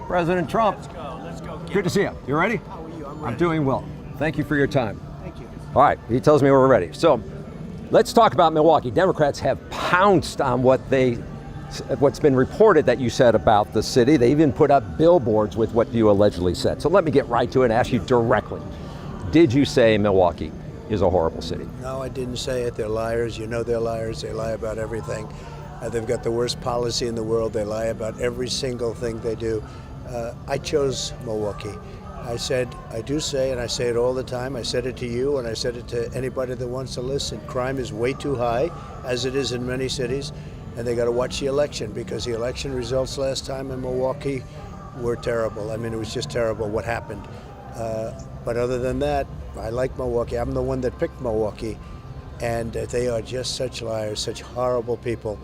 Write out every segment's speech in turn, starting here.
President Trump. Let's go. Good to see you. You ready? How are you? I'm ready. I'm doing well. Thank you for your time. Thank you. All right, he tells me we're ready. So let's talk about Milwaukee. Democrats have pounced on what's been reported that you said about the city. They even put up billboards with what you allegedly said. So let me get right to it and ask you directly. Did you say Milwaukee is a horrible city? No, I didn't say it. They're liars. You know they're liars. They lie about everything. They've got the worst policy in the world. They lie about every single thing they do. I chose Milwaukee. I do say, and I say it all the time, I said it to you and I said it to anybody that wants to listen, crime is way too high, as it is in many cities, and they got to watch the election, because the election results last time in Milwaukee were terrible. I mean, it was just terrible what happened. But other than that, I like Milwaukee. I'm the one that picked Milwaukee, and they are just such liars, such horrible people.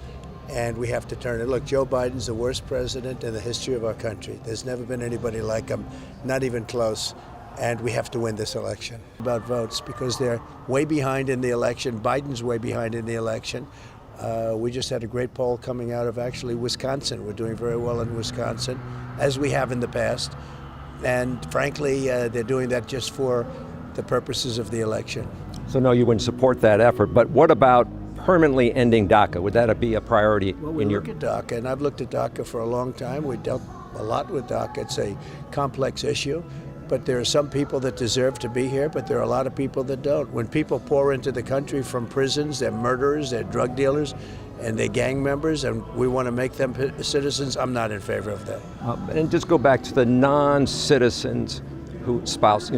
And we have to turn it. Look, Joe Biden's the worst president in the history of our country. There's never been anybody like him, not even close. And we have to win this election. About votes, because they're way behind in the election. Biden's way behind in the election. We just had a great poll coming out of actually Wisconsin. We're doing very well in Wisconsin, as we have in the past. And frankly, they're doing that just for the purposes of the election. So no, you wouldn't support that effort, but what about permanently ending DACA? Would that be a priority in your... Well, we look at DACA, and I've looked at DACA for a long time. We dealt a lot with DACA. It's a complex issue, but there are some people that deserve to be here, but there are a lot of people that don't. When people pour into the country from prisons, they're murderers, they're drug dealers, and they're gang members, and we want to make them citizens. I'm not in favor of that. And just go back to the non-citizens who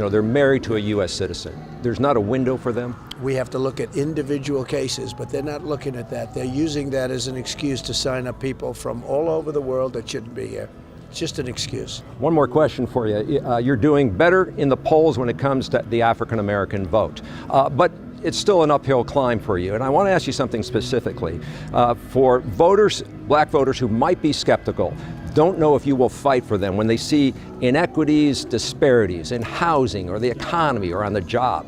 they're married to a U.S. citizen. There's not a window for them? We have to look at individual cases, but they're not looking at that. They're using that as an excuse to sign up people from all over the world that shouldn't be here. It's just an excuse. One more question for you. You're doing better in the polls when it comes to the African-American vote, but it's still an uphill climb for you. And I want to ask you something specifically. For voters, black voters who might be skeptical, don't know if you will fight for them when they see inequities, disparities in housing or the economy or on the job,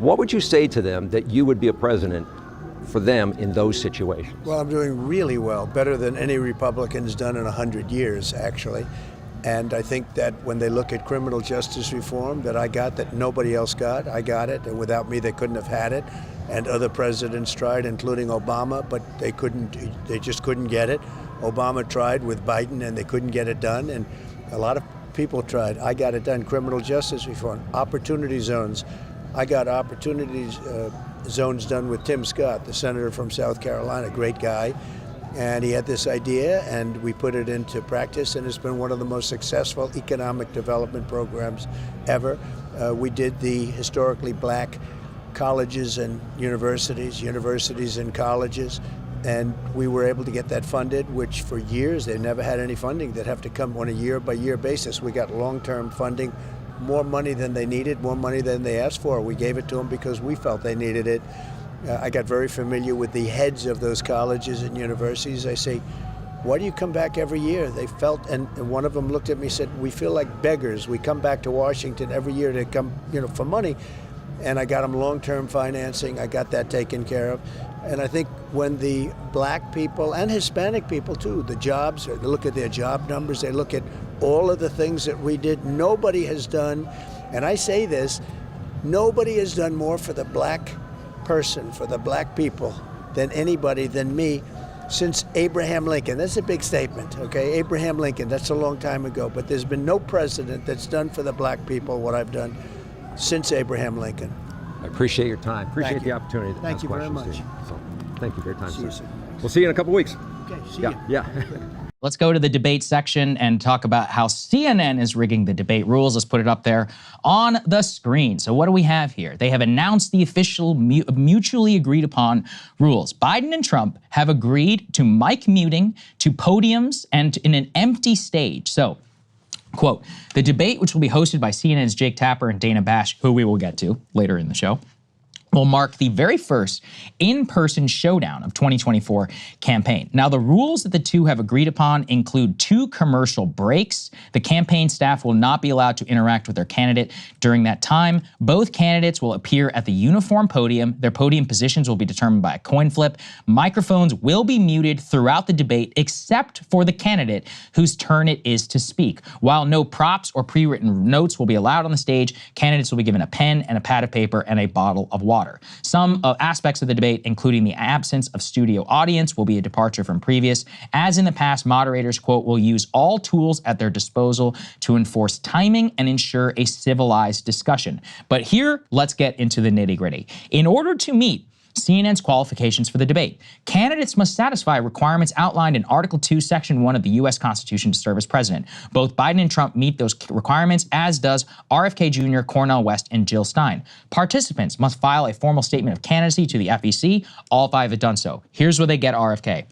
what would you say to them that you would be a president for them in those situations? Well, I'm doing really well, better than any Republican's done in 100 years, actually. And I think that when they look at criminal justice reform that I got, that nobody else got, I got it, and without me they couldn't have had it. And other presidents tried, including Obama, but they just couldn't get it. Obama tried with Biden and they couldn't get it done, and a lot of people tried. I got it done. Criminal justice reform, opportunity zones. I got opportunities zones done with Tim Scott, the senator from South Carolina, great guy. And he had this idea, and we put it into practice, and it's been one of the most successful economic development programs ever. We did the historically black colleges and universities and colleges, and we were able to get that funded, which for years they never had any funding. They'd have to come on a year-by-year basis. We got long-term funding, more money than they needed, more money than they asked for. We gave it to them because we felt they needed it. I got very familiar with the heads of those colleges and universities. I say, why do you come back every year? They felt, and one of them looked at me and said, we feel like beggars. We come back to Washington every year to come, for money. And I got them long-term financing. I got that taken care of. And I think when the black people and Hispanic people too, the jobs, they look at their job numbers, they look at all of the things that we did. Nobody has done, and I say this, nobody has done more for the black person, for the black people, than anybody, than me, since Abraham Lincoln. That's a big statement, okay? Abraham Lincoln, that's a long time ago, but there's been no president that's done for the black people what I've done since Abraham Lincoln. I appreciate your time. Appreciate the opportunity to Thank ask you very questions. much. So, thank you for your time, See you sir. soon. We'll see you in a couple weeks. Okay, see you. Yeah. Let's go to the debate section and talk about how CNN is rigging the debate rules. Let's put it up there on the screen. So what do we have here? They have announced the official mutually agreed upon rules. Biden and Trump have agreed to mic muting, to podiums, and in an empty stage. So, quote, the debate, which will be hosted by CNN's Jake Tapper and Dana Bash, who we will get to later in the show, will mark the very first in-person showdown of 2024 campaign. Now, the rules that the two have agreed upon include 2 commercial breaks. The campaign staff will not be allowed to interact with their candidate during that time. Both candidates will appear at the uniform podium. Their podium positions will be determined by a coin flip. Microphones will be muted throughout the debate except for the candidate whose turn it is to speak. While no props or pre-written notes will be allowed on the stage, candidates will be given a pen and a pad of paper and a bottle of water. Some aspects of the debate, including the absence of studio audience, will be a departure from previous. As in the past, moderators, quote, will use all tools at their disposal to enforce timing and ensure a civilized discussion. But here, let's get into the nitty-gritty. In order to meet CNN's qualifications for the debate, candidates must satisfy requirements outlined in Article 2, Section 1 of the U.S. Constitution to serve as president. Both Biden and Trump meet those requirements, as does RFK Jr., Cornel West, and Jill Stein. Participants must file a formal statement of candidacy to the FEC. All 5 have done so. Here's where they get RFK.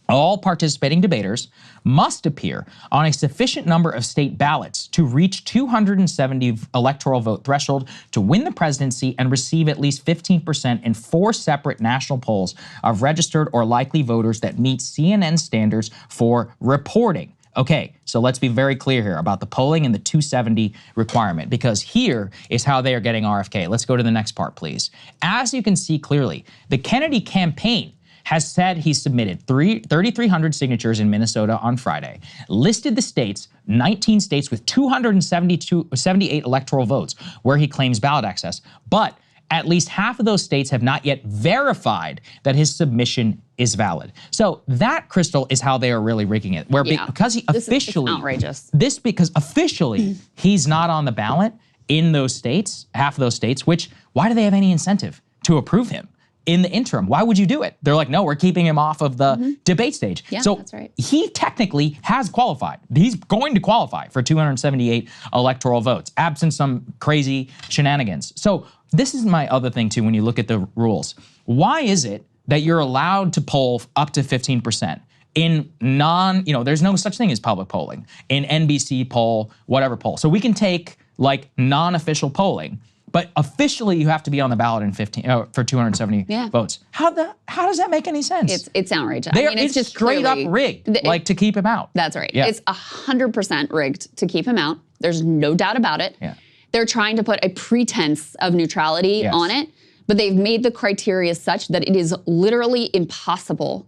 All participating debaters must appear on a sufficient number of state ballots to reach 270 electoral vote threshold to win the presidency and receive at least 15% in 4 separate national polls of registered or likely voters that meet CNN standards for reporting. Okay, so let's be very clear here about the polling and the 270 requirement, because here is how they are getting RFK. Let's go to the next part, please. As you can see clearly, the Kennedy campaign has said he submitted 3,300 signatures in Minnesota on Friday, listed the states, 19 states with 278 electoral votes where he claims ballot access, but at least half of those states have not yet verified that his submission is valid. So that, Crystal, is how they are really rigging it. Because he officially— This is outrageous. Because officially he's not on the ballot in those states, half of those states, which, why do they have any incentive to approve him? In the interim, why would you do it? They're like, no, we're keeping him off of the debate stage. Yeah, so that's right. He technically has qualified. He's going to qualify for 278 electoral votes, absent some crazy shenanigans. So this is my other thing too, when you look at the rules. Why is it that you're allowed to poll up to 15%? In there's no such thing as public polling, in NBC poll, whatever poll. So we can take like non-official polling, but officially you have to be on the ballot in for 270 votes. How does that make any sense? It's outrageous. It's just straight up rigged, to keep him out. That's right. Yeah. It's 100% rigged to keep him out. There's no doubt about it. Yeah. They're trying to put a pretense of neutrality on it, but they've made the criteria such that it is literally impossible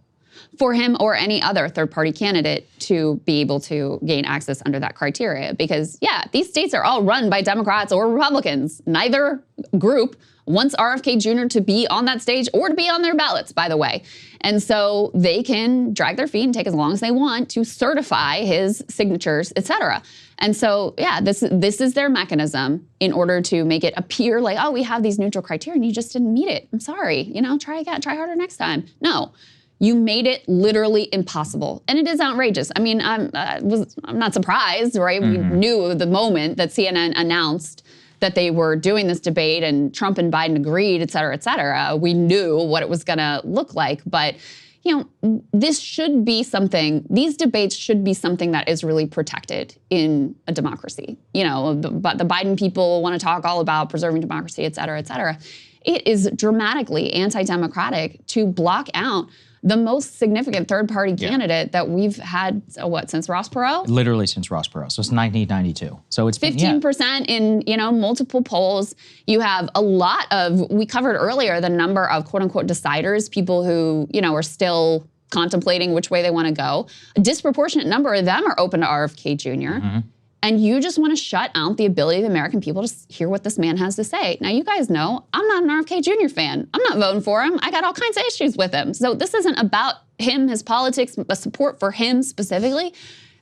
for him or any other third-party candidate to be able to gain access under that criteria. Because, these states are all run by Democrats or Republicans. Neither group wants RFK Jr. to be on that stage or to be on their ballots, by the way. And so they can drag their feet and take as long as they want to certify his signatures, et cetera. And so, this is their mechanism in order to make it appear like, oh, we have these neutral criteria and you just didn't meet it. I'm sorry, try again, try harder next time. No. You made it literally impossible. And it is outrageous. I mean, I'm not surprised, right? We knew the moment that CNN announced that they were doing this debate and Trump and Biden agreed, et cetera, we knew what it was gonna look like. But, this should be something, these debates should be something that is really protected in a democracy. But the Biden people wanna talk all about preserving democracy, et cetera, et cetera. It is dramatically anti-democratic to block out the most significant third-party candidate that we've had, since Ross Perot? Literally since Ross Perot, so it's 1992. So it's 15% in, multiple polls. You have a lot of, we covered earlier the number of quote-unquote deciders, people who, are still contemplating which way they want to go. A disproportionate number of them are open to RFK Jr., and you just want to shut out the ability of the American people to hear what this man has to say. Now, you guys know I'm not an RFK Jr. fan. I'm not voting for him. I got all kinds of issues with him. So this isn't about him, his politics, a support for him specifically.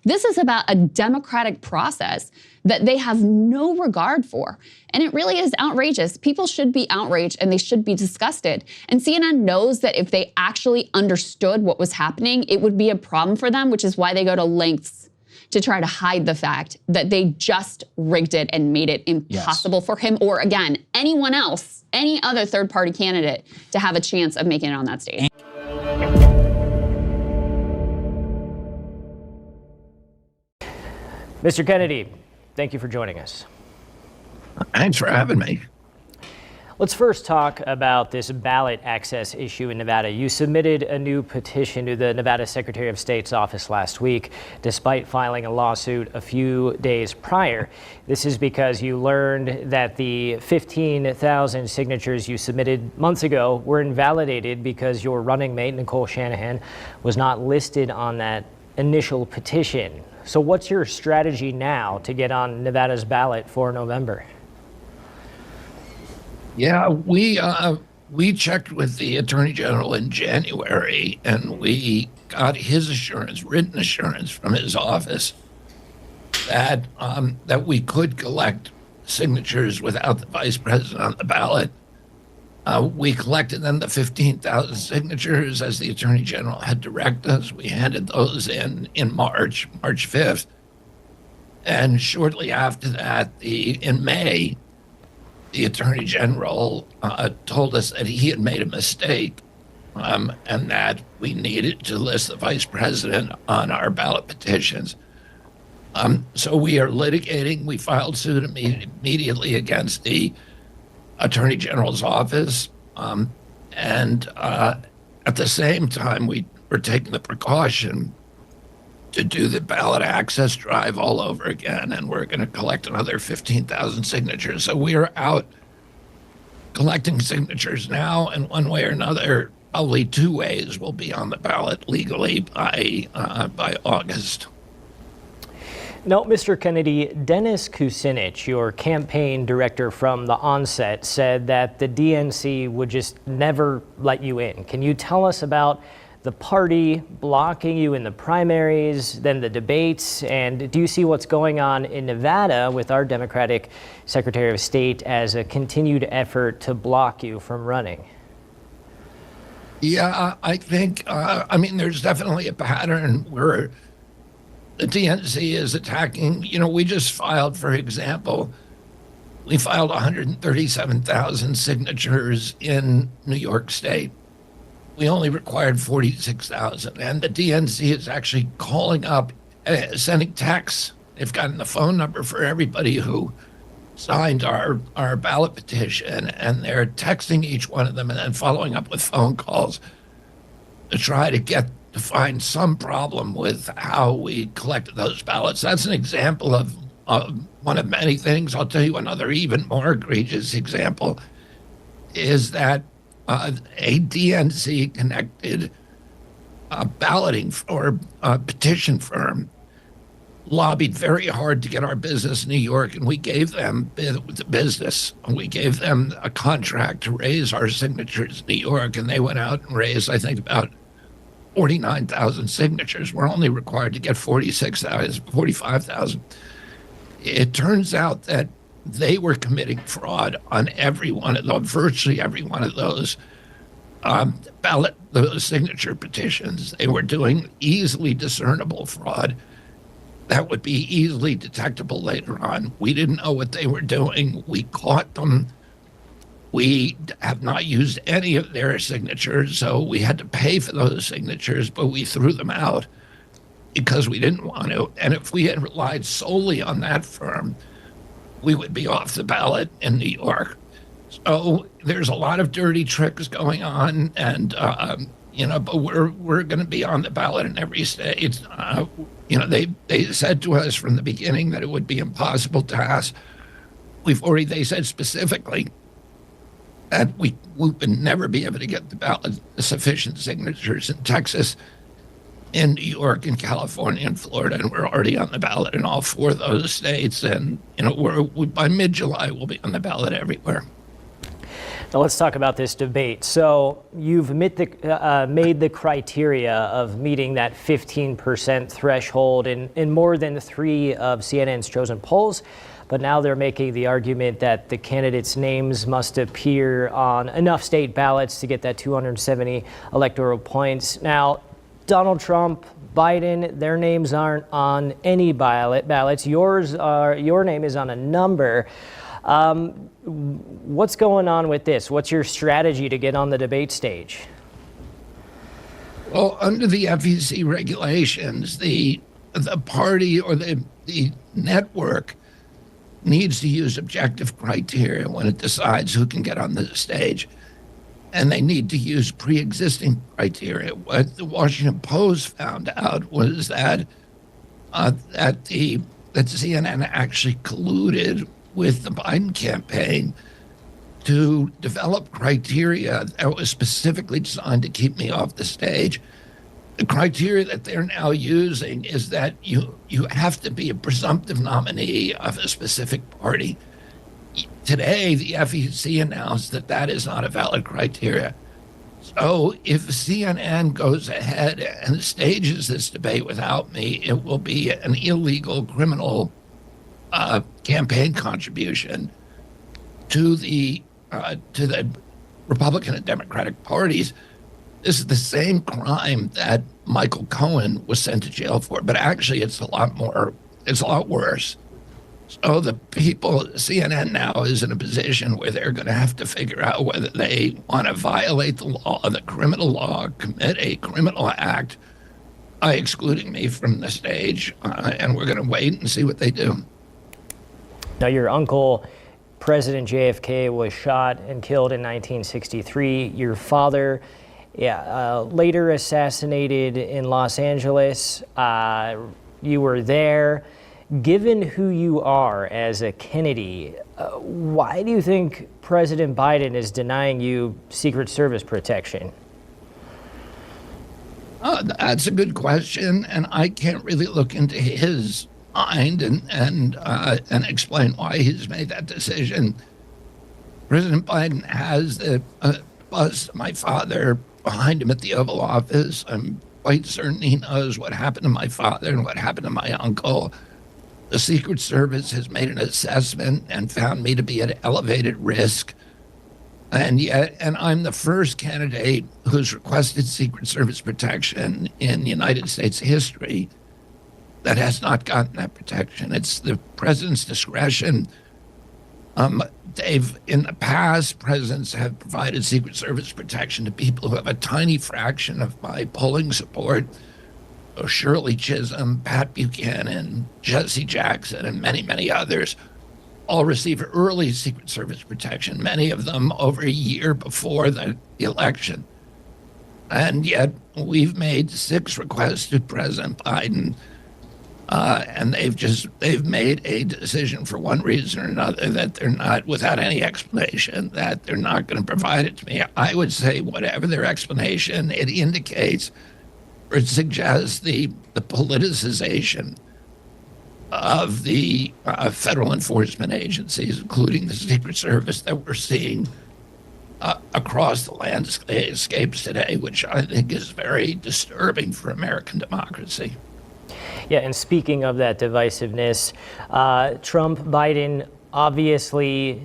This is about a democratic process that they have no regard for. And it really is outrageous. People should be outraged and they should be disgusted. And CNN knows that if they actually understood what was happening, it would be a problem for them, which is why they go to lengths to try to hide the fact that they just rigged it and made it impossible for him or, again, anyone else, any other third-party candidate to have a chance of making it on that stage. Mr. Kennedy, thank you for joining us. Thanks for having me. Let's first talk about this ballot access issue in Nevada. You submitted a new petition to the Nevada Secretary of State's office last week, despite filing a lawsuit a few days prior. This is because you learned that the 15,000 signatures you submitted months ago were invalidated because your running mate, Nicole Shanahan, was not listed on that initial petition. So what's your strategy now to get on Nevada's ballot for November? Yeah, we checked with the Attorney General in January, and we got his assurance, written assurance from his office, that that we could collect signatures without the vice president on the ballot. We collected then the 15,000 signatures as the Attorney General had directed us. We handed those in March 5th, and shortly after that, in May, the Attorney General told us that he had made a mistake and that we needed to list the vice president on our ballot petitions. So we are litigating. We filed suit immediately against the Attorney General's office. And at the same time, we were taking the precaution to do the ballot access drive all over again, and we're going to collect another 15,000 signatures. So we are out collecting signatures now, and one way or another, probably two ways, we'll be on the ballot legally by August. No, Mr. Kennedy, Dennis Kucinich, your campaign director from the onset, said that the DNC would just never let you in. Can you tell us about the party blocking you in the primaries, then the debates, and do you see what's going on in Nevada with our Democratic Secretary of State as a continued effort to block you from running? Yeah, I think, there's definitely a pattern where the DNC is attacking. We just filed, for example, we filed 137,000 signatures in New York State. We only required 46,000, and the DNC is actually calling up, sending texts. They've gotten the phone number for everybody who signed our ballot petition, and they're texting each one of them and then following up with phone calls to try to find some problem with how we collected those ballots. That's an example of one of many things. I'll tell you another even more egregious example is that a DNC-connected balloting or petition firm lobbied very hard to get our business in New York, and we gave them the business. We gave them a contract to raise our signatures in New York, and they went out and raised, I think, about 49,000 signatures. We're only required to get 45,000. It turns out that they were committing fraud on virtually every one of those those signature petitions. They were doing easily discernible fraud that would be easily detectable later on. We didn't know what they were doing. We caught them. We have not used any of their signatures, so we had to pay for those signatures, but we threw them out because we didn't want to. And if we had relied solely on that firm, we would be off the ballot in New York. So there's a lot of dirty tricks going on, and but we're going to be on the ballot in every state. They said to us from the beginning that it would be impossible to pass. They said specifically that we would never be able to get the ballot sufficient signatures in Texas, in New York, in California, and Florida, and we're already on the ballot in all four of those states. And by mid-July, we'll be on the ballot everywhere. Now let's talk about this debate. So you've made the criteria of meeting that 15% threshold in more than 3 of CNN's chosen polls, but now they're making the argument that the candidates' names must appear on enough state ballots to get that 270 electoral points. Now, Donald Trump, Biden, their names aren't on any ballots. Your name is on a number. What's going on with this? What's your strategy to get on the debate stage? Well, under the FEC regulations, the party or the network needs to use objective criteria when it decides who can get on the stage. And they need to use pre-existing criteria. What the Washington Post found out was that that CNN actually colluded with the Biden campaign to develop criteria that was specifically designed to keep me off the stage. The criteria that they're now using is that you have to be a presumptive nominee of a specific party. Today, the FEC announced that that is not a valid criteria. So if CNN goes ahead and stages this debate without me, it will be an illegal criminal campaign contribution to the Republican and Democratic parties. This is the same crime that Michael Cohen was sent to jail for, but actually it's a lot worse. So the people, CNN now is in a position where they're going to have to figure out whether they want to violate the law, the criminal law, commit a criminal act by excluding me from the stage, and we're going to wait and see what they do. Now, your uncle, President JFK, was shot and killed in 1963. Your father, later assassinated in Los Angeles. You were there. Given who you are as a Kennedy, why do you think President Biden is denying you Secret Service protection? That's a good question, and I can't really look into his mind and explain why he's made that decision. President Biden has the bust of my father behind him at the Oval Office. I'm quite certain he knows what happened to my father and what happened to my uncle. The Secret Service has made an assessment and found me to be at elevated risk. And I'm the first candidate who's requested Secret Service protection in United States history that has not gotten that protection. It's the president's discretion. In the past, presidents have provided Secret Service protection to people who have a tiny fraction of my polling support. Shirley Chisholm, Pat Buchanan, Jesse Jackson, and many, many others all received early Secret Service protection, many of them over a year before the election. And yet we've made 6 requests to President Biden, and they've made a decision for one reason or another that they're not, without any explanation, that they're not going to provide it to me. I would say whatever their explanation, it indicates or it suggests the politicization of the federal enforcement agencies, including the Secret Service, that we're seeing across the landscapes today, which I think is very disturbing for American democracy. Yeah, and speaking of that divisiveness, Trump, Biden, obviously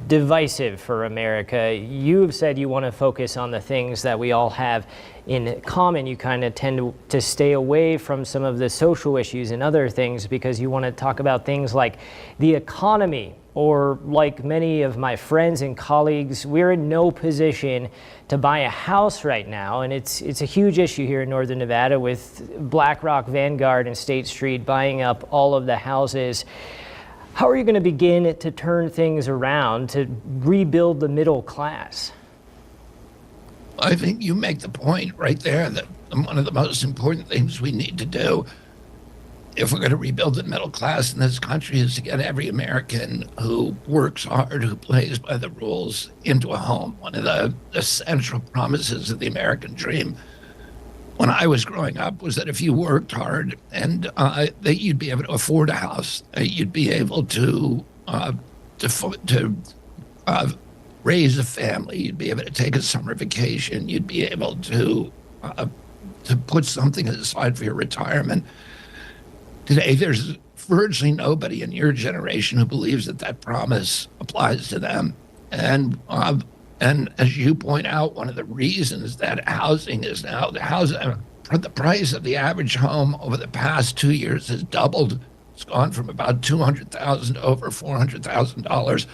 divisive for America. You've said you want to focus on the things that we all have in common. You kind of tend to stay away from some of the social issues and other things because you want to talk about things like the economy, or like many of my friends and colleagues, we're in no position to buy a house right now. And it's a huge issue here in Northern Nevada with BlackRock, Vanguard, and State Street buying up all of the houses. How are you going to begin to turn things around to rebuild the middle class? I think you make the point right there that one of the most important things we need to do if we're going to rebuild the middle class in this country is to get every American who works hard, who plays by the rules, into a home. One of the central promises of the American dream when I was growing up was that if you worked hard and that you'd be able to afford a house, you'd be able to raise a family, you'd be able to take a summer vacation, you'd be able to put something aside for your retirement. Today, there's virtually nobody in your generation who believes that that promise applies to them. And as you point out, one of the reasons that housing is now, the price of the average home over the past 2 years has doubled. It's gone from about $200,000 to over $400,000.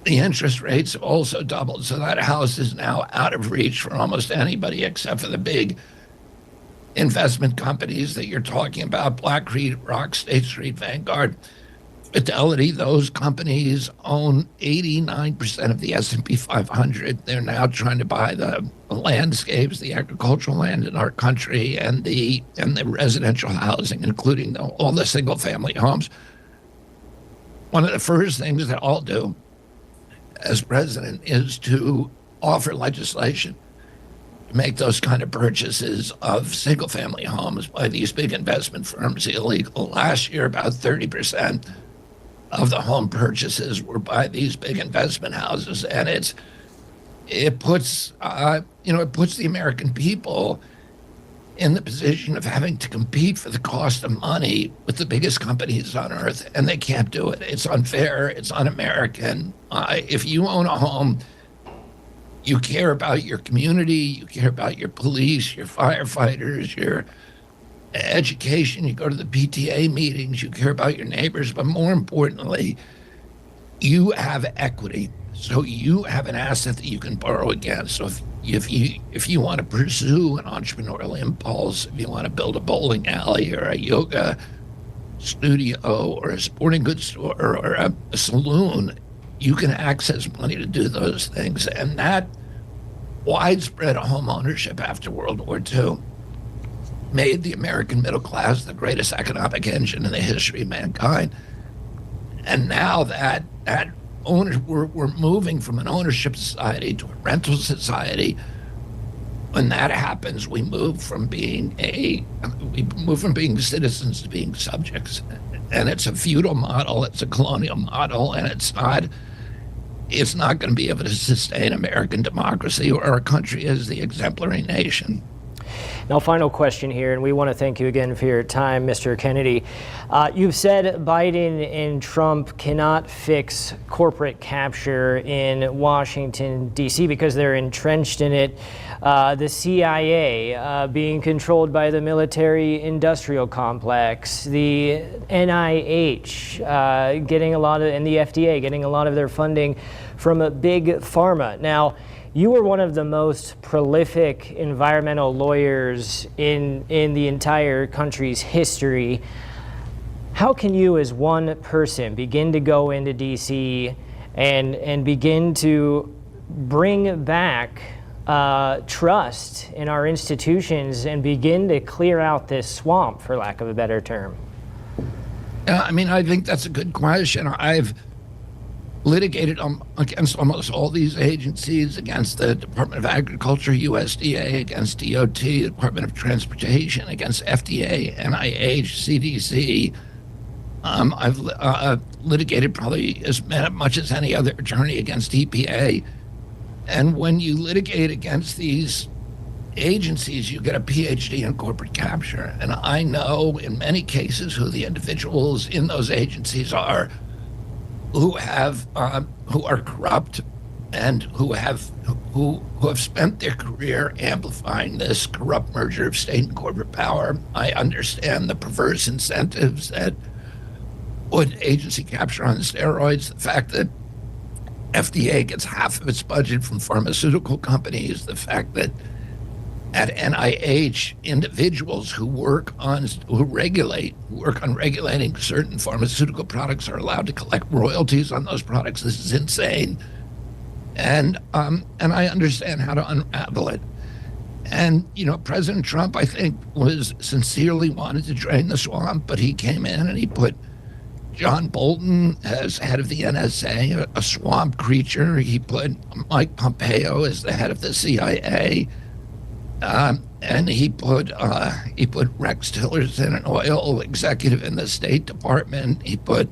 The interest rates have also doubled. So that house is now out of reach for almost anybody except for the big investment companies that you're talking about, BlackRock, State Street, Vanguard. Fidelity, those companies own 89% of the S&P 500. They're now trying to buy the landscapes, the agricultural land in our country, and the residential housing, including all the single-family homes. One of the first things that I'll do as president is to offer legislation to make those kind of purchases of single-family homes by these big investment firms illegal. Last year, about 30% of the home purchases were by these big investment houses, and it puts the American people in the position of having to compete for the cost of money with the biggest companies on earth, and they can't do it. It's unfair. It's un-American. If you own a home, you care about your community, you care about your police, your firefighters, your education, you go to the PTA meetings, you care about your neighbors, but more importantly, you have equity. So you have an asset that you can borrow against. So if you want to pursue an entrepreneurial impulse, if you want to build a bowling alley or a yoga studio or a sporting goods store or a saloon, you can access money to do those things. And that widespread home ownership after World War II made the American middle class the greatest economic engine in the history of mankind. And now that we're moving from an ownership society to a rental society. When that happens, we move from being citizens to being subjects. And it's a feudal model, it's a colonial model, and it's not going to be able to sustain American democracy or our country as the exemplary nation. Now, final question here, and we want to thank you again for your time, Mr. Kennedy. You've said Biden and Trump cannot fix corporate capture in Washington, D.C. because they're entrenched in it. The CIA being controlled by the military-industrial complex, the NIH getting a lot of, and the FDA getting a lot of their funding from a big pharma. Now, you were one of the most prolific environmental lawyers in the entire country's history. How can you, as one person, begin to go into D.C. and begin to bring back trust in our institutions and begin to clear out this swamp, for lack of a better term? I mean, I think that's a good question. I've litigated against almost all these agencies, against the Department of Agriculture, USDA, against DOT, Department of Transportation, against FDA, NIH, CDC. I've litigated probably as much as any other attorney against EPA. And when you litigate against these agencies, you get a PhD in corporate capture. And I know in many cases who the individuals in those agencies are who are corrupt and who have spent their career amplifying this corrupt merger of state and corporate power. I understand the perverse incentives that put agency capture on steroids, the fact that FDA gets half of its budget from pharmaceutical companies, the fact that at NIH, individuals who work on regulating certain pharmaceutical products are allowed to collect royalties on those products. This is insane. And I understand how to unravel it. And, President Trump, I think, was sincerely wanted to drain the swamp, but he came in and he put John Bolton as head of the NSA, a swamp creature. He put Mike Pompeo as the head of the CIA. And he put Rex Tillerson, an oil executive in the State Department. He put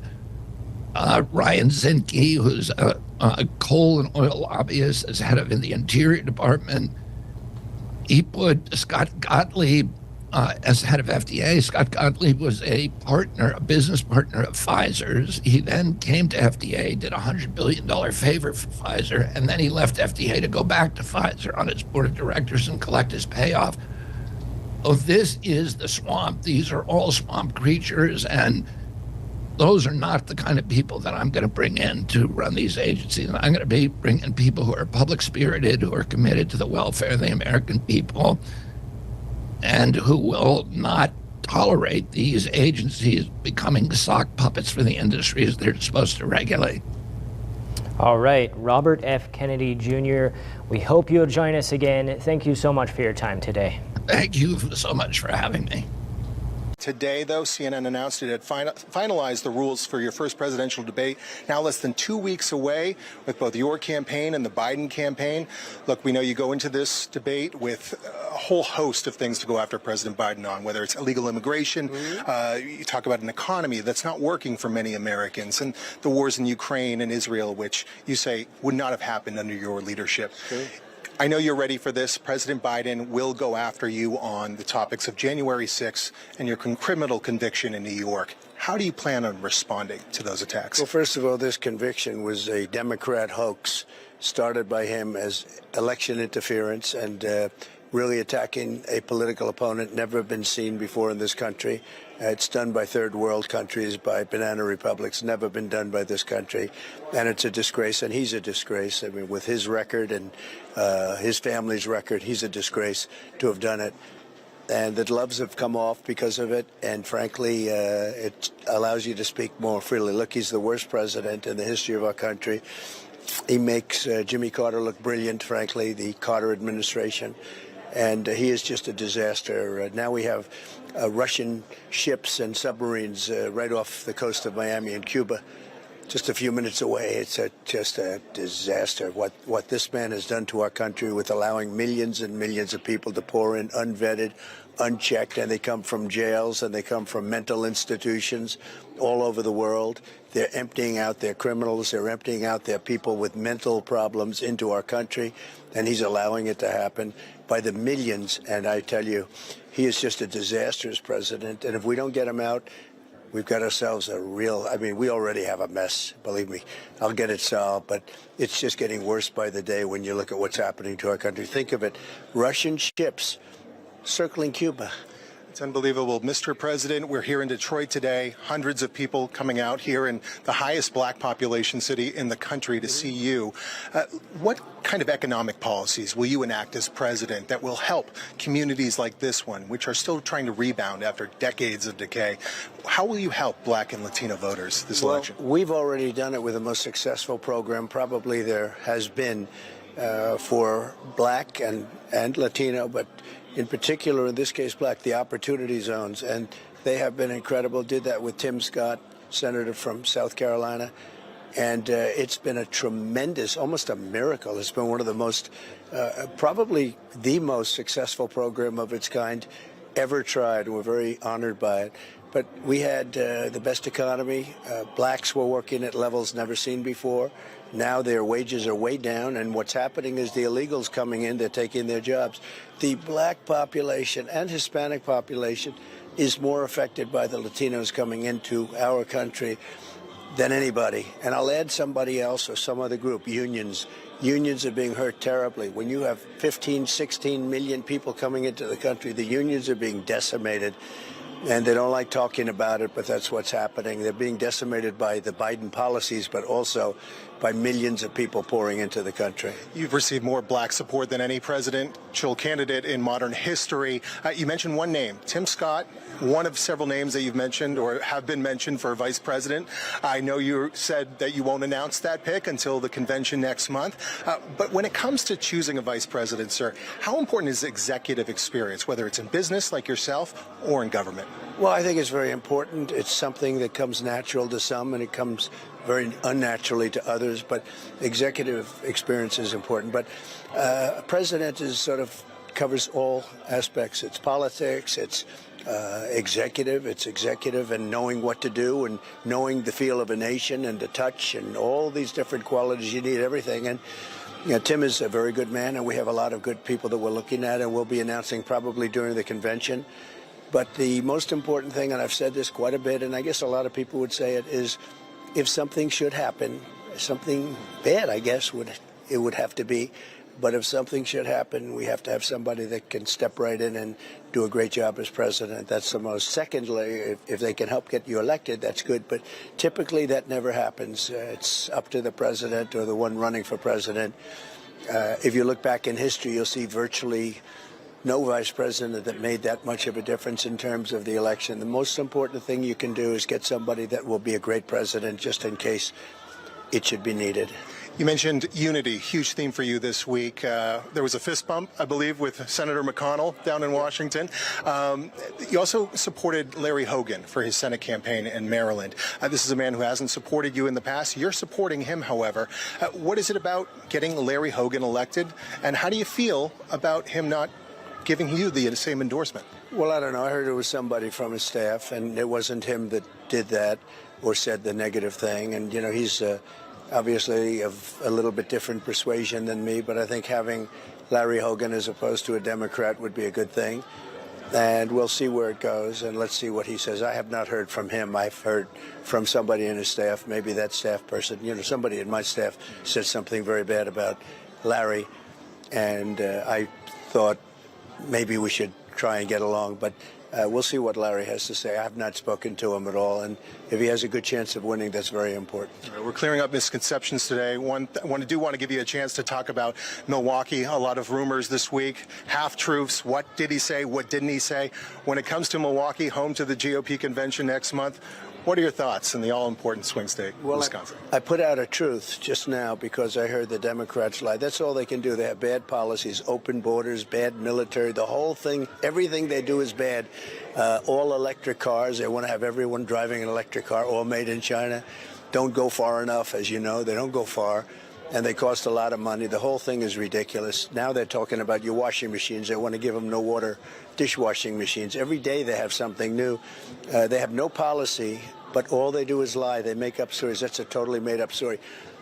Ryan Zinke, who's a coal and oil lobbyist, as head of the Interior Department. He put Scott Gottlieb as head of FDA. Scott Gottlieb was a business partner of Pfizer's. He then came to FDA, did a $100 billion favor for Pfizer, and then he left FDA to go back to Pfizer on its board of directors and collect his payoff. Oh, this is the swamp. These are all swamp creatures, and those are not the kind of people that I'm going to bring in to run these agencies. I'm going to be bringing people who are public-spirited, who are committed to the welfare of the American people, and who will not tolerate these agencies becoming sock puppets for the industries they're supposed to regulate. All right, Robert F. Kennedy Jr., we hope you'll join us again. Thank you so much for your time today. Thank you so much for having me. Today, though, CNN announced it had finalized the rules for your first presidential debate, now less than 2 weeks away, with both your campaign and the Biden campaign. Look, we know you go into this debate with a whole host of things to go after President Biden on, whether it's illegal immigration, you talk about an economy that's not working for many Americans, and the wars in Ukraine and Israel, which you say would not have happened under your leadership. I know you're ready for this. President Biden will go after you on the topics of January 6th and your criminal conviction in New York. How do you plan on responding to those attacks? Well, first of all, this conviction was a Democrat hoax started by him as election interference and really attacking a political opponent never been seen before in this country. It's done by third world countries, by banana republics, never been done by this country. And it's a disgrace, and he's a disgrace. I mean, with his record and his family's record, he's a disgrace to have done it. And the gloves have come off because of it, and frankly, it allows you to speak more freely. Look, he's the worst president in the history of our country. He makes Jimmy Carter look brilliant, frankly, the Carter administration. And he is just a disaster. Now we have Russian ships and submarines right off the coast of Miami and Cuba, just a few minutes away. It's just a disaster. What this man has done to our country with allowing millions and millions of people to pour in unvetted, unchecked, and they come from jails and they come from mental institutions all over the world. They're emptying out their criminals. They're emptying out their people with mental problems into our country, and he's allowing it to happen by the millions. And I tell you, he is just a disastrous president. And if we don't get him out, we've got ourselves a real, I mean, we already have a mess, believe me. I'll get it solved, but it's just getting worse by the day when you look at what's happening to our country. Think of it, Russian ships circling Cuba. It's unbelievable. Mr. President, we're here in Detroit today. Hundreds of people coming out here in the highest black population city in the country to see you. What kind of economic policies will you enact as president that will help communities like this one, which are still trying to rebound after decades of decay? How will you help black and Latino voters this election? We've already done it with the most successful program probably there has been for black and Latino, but in particular, in this case, black, the opportunity zones. And they have been incredible. Did that with Tim Scott, senator from South Carolina. And it's been a tremendous, almost a miracle. It's been one of the most, probably the most successful program of its kind ever tried. We're very honored by it. But we had the best economy. Blacks were working at levels never seen before. Now their wages are way down, and what's happening is the illegals coming in, they're taking their jobs. The black population and Hispanic population is more affected by the Latinos coming into our country than anybody. And I'll add somebody else or some other group, unions. Unions are being hurt terribly. When you have 15, 16 million people coming into the country, the unions are being decimated. And they don't like talking about it, but that's what's happening. They're being decimated by the Biden policies, but also by millions of people pouring into the country. You've received more black support than any presidential candidate in modern history. You mentioned one name, Tim Scott, one of several names that you've mentioned or have been mentioned for vice president. I know you said that you won't announce that pick until the convention next month. But when it comes to choosing a vice president, sir, how important is executive experience, whether it's in business like yourself or in government? Well, I think it's very important. It's something that comes natural to some and it comes very unnaturally to others, but executive experience is important. But a president is sort of covers all aspects. It's politics, it's executive and knowing what to do and knowing the feel of a nation and the touch and all these different qualities. You need everything. And you know, Tim is a very good man, and we have a lot of good people that we're looking at and we'll be announcing probably during the convention. But the most important thing, and I've said this quite a bit, and I guess a lot of people would say it, is if something should happen, something bad, I guess, it would have to be. But if something should happen, we have to have somebody that can step right in and do a great job as president. That's the most. Secondly, if they can help get you elected, that's good. But typically that never happens. It's up to the president or the one running for president. If you look back in history, you'll see virtually no vice president that made that much of a difference in terms of the election. The most important thing you can do is get somebody that will be a great president just in case it should be needed. You mentioned unity, huge theme for you this week. There was a fist bump, I believe, with Senator McConnell down in Washington. You also supported Larry Hogan for his Senate campaign in Maryland. This is a man who hasn't supported you in the past. You're supporting him, however. What is it about getting Larry Hogan elected, and how do you feel about him not giving you the same endorsement? Well, I don't know. I heard it was somebody from his staff, and it wasn't him that did that or said the negative thing. And, you know, he's obviously of a little bit different persuasion than me, but I think having Larry Hogan as opposed to a Democrat would be a good thing. And we'll see where it goes, and let's see what he says. I have not heard from him. I've heard from somebody in his staff, maybe that staff person, you know, somebody in my staff said something very bad about Larry, and I thought maybe we should try and get along, but we'll see what Larry has to say. I have not spoken to him at all, and if he has a good chance of winning, that's very important. All right, we're clearing up misconceptions today. I want to give you a chance to talk about Milwaukee. A lot of rumors this week, half-truths. What did he say? What didn't he say? When it comes to Milwaukee, home to the GOP convention next month, what are your thoughts in the all-important swing state, Wisconsin? I put out a truth just now because I heard the Democrats lie. That's all they can do. They have bad policies, open borders, bad military, the whole thing. Everything they do is bad. All electric cars. They want to have everyone driving an electric car, all made in China. Don't go far enough, as you know. They don't go far, and they cost a lot of money. The whole thing is ridiculous. Now they're talking about your washing machines. They want to give them no water dishwashing machines. Every day they have something new. They have no policy, but all they do is lie. They make up stories. That's a totally made-up story.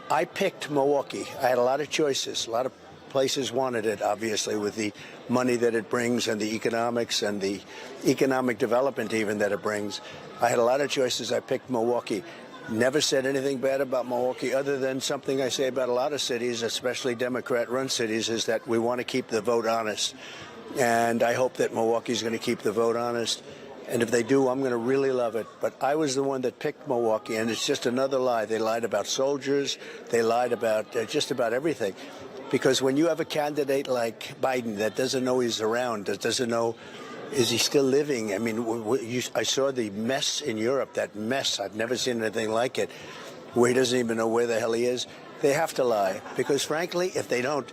I picked Milwaukee. I had a lot of choices. A lot of places wanted it, obviously, with the money that it brings and the economics and the economic development even that it brings. I had a lot of choices. I picked Milwaukee. Never said anything bad about Milwaukee other than something I say about a lot of cities, especially Democrat-run cities, is that we want to keep the vote honest. And I hope that Milwaukee's going to keep the vote honest. And if they do, I'm going to really love it. But I was the one that picked Milwaukee, and it's just another lie. They lied about soldiers. They lied about just about everything. Because when you have a candidate like Biden that doesn't know he's around, that doesn't know, is he still living? I mean, I saw the mess in Europe, that mess. I've never seen anything like it, where he doesn't even know where the hell he is. They have to lie. Because frankly, if they don't,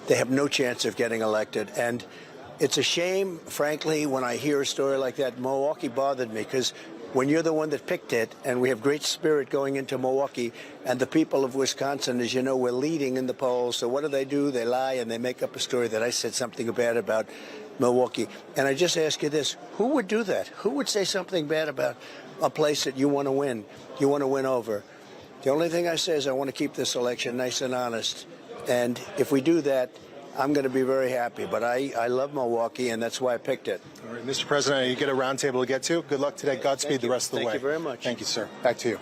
they have no chance of getting elected. And it's a shame, frankly, when I hear a story like that. Milwaukee bothered me because when you're the one that picked it, and we have great spirit going into Milwaukee, and the people of Wisconsin, as you know, we're leading in the polls. So what do? They lie and they make up a story that I said something bad about Milwaukee. And I just ask you this, who would do that? Who would say something bad about a place that you want to win? You want to win over? The only thing I say is I want to keep this election nice and honest. And if we do that, I'm going to be very happy. But I love Milwaukee, and that's why I picked it. All right, Mr. President, you get a roundtable to get to. Good luck today. Godspeed the rest of the way. Thank you very much. Thank you, sir. Back to you.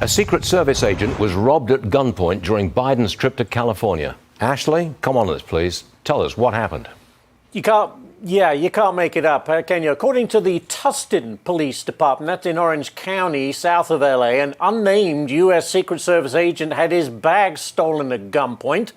A Secret Service agent was robbed at gunpoint during Biden's trip to California. Ashley, come on this, please. Tell us what happened. You can't make it up, can you? According to the Tustin Police Department, that's in Orange County, south of LA, an unnamed U.S. Secret Service agent had his bag stolen at gunpoint.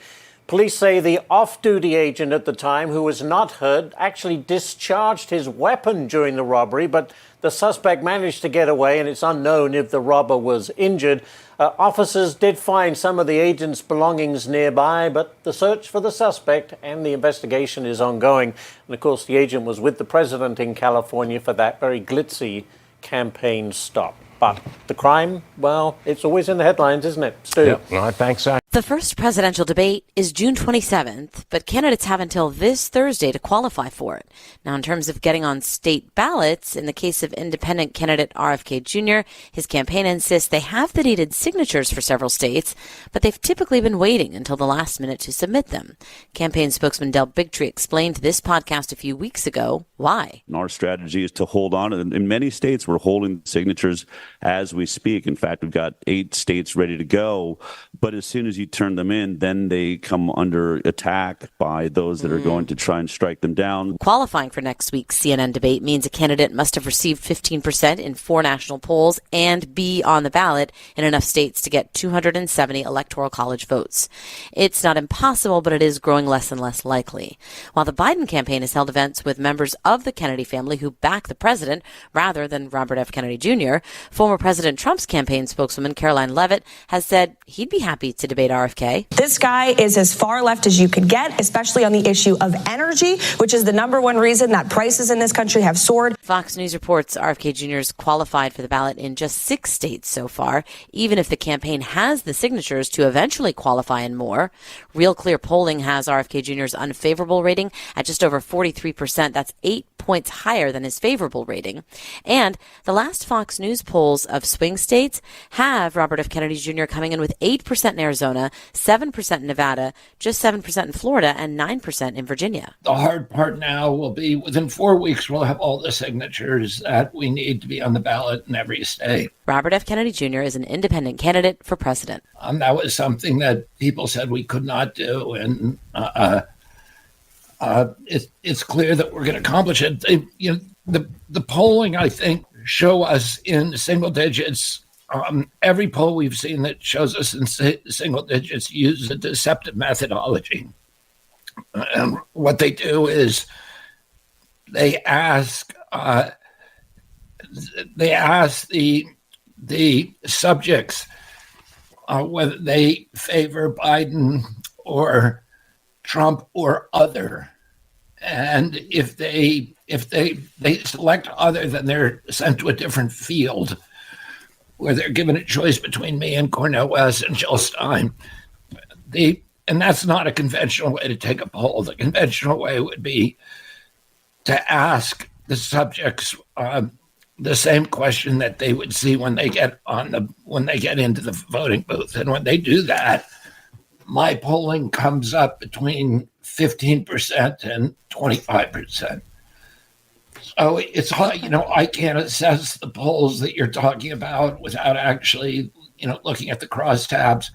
Police say the off-duty agent at the time, who was not hurt, actually discharged his weapon during the robbery, but the suspect managed to get away, and it's unknown if the robber was injured. Officers did find some of the agent's belongings nearby, but the search for the suspect and the investigation is ongoing. And of course, the agent was with the president in California for that very glitzy campaign stop. But the crime, well, it's always in the headlines, isn't it, Stu? Yep. All right, thanks, Ash. The first presidential debate is June 27th, but candidates have until this Thursday to qualify for it. Now, in terms of getting on state ballots, in the case of independent candidate RFK Jr., his campaign insists they have the needed signatures for several states, but they've typically been waiting until the last minute to submit them. Campaign spokesman Del Bigtree explained to this podcast a few weeks ago why. Our strategy is to hold on. In many states, we're holding signatures as we speak. In fact, we've got 8 states ready to go. But as soon as you turn them in, then they come under attack by those that are going to try and strike them down. Qualifying for next week's CNN debate means a candidate must have received 15% in 4 national polls and be on the ballot in enough states to get 270 electoral college votes. It's not impossible, but it is growing less and less likely. While the Biden campaign has held events with members of the Kennedy family who back the president rather than Robert F. Kennedy Jr., former President Trump's campaign spokeswoman Caroline Leavitt has said he'd be happy to debate RFK. This guy is as far left as you could get, especially on the issue of energy, which is the number one reason that prices in this country have soared. Fox News reports RFK Jr.'s qualified for the ballot in just 6 states so far, even if the campaign has the signatures to eventually qualify in more. Real Clear polling has RFK Jr.'s unfavorable rating at just over 43%. That's 8 points higher than his favorable rating. And the last Fox News polls of swing states have Robert F. Kennedy Jr. coming in with 8% in Arizona, 7% in Nevada, just 7% in Florida, and 9% in Virginia. The hard part now will be within 4 weeks, we'll have all the signatures that we need to be on the ballot in every state. Robert F. Kennedy Jr. is an independent candidate for president. That was something that people said we could not do. And it's clear that we're going to accomplish it. The polling, I think, show us in single digits. Every poll we've seen that shows us in single digits use a deceptive methodology. And what they do is they ask the subjects whether they favor Biden or Trump or other. And if they select other, then they're sent to a different field where they're given a choice between me and Cornel West and Jill Stein. And that's not a conventional way to take a poll. The conventional way would be to ask the subjects the same question that they would see when they get into the voting booth. And when they do that, my polling comes up between 15% and 25%. So it's hard, I can't assess the polls that you're talking about without actually, looking at the crosstabs.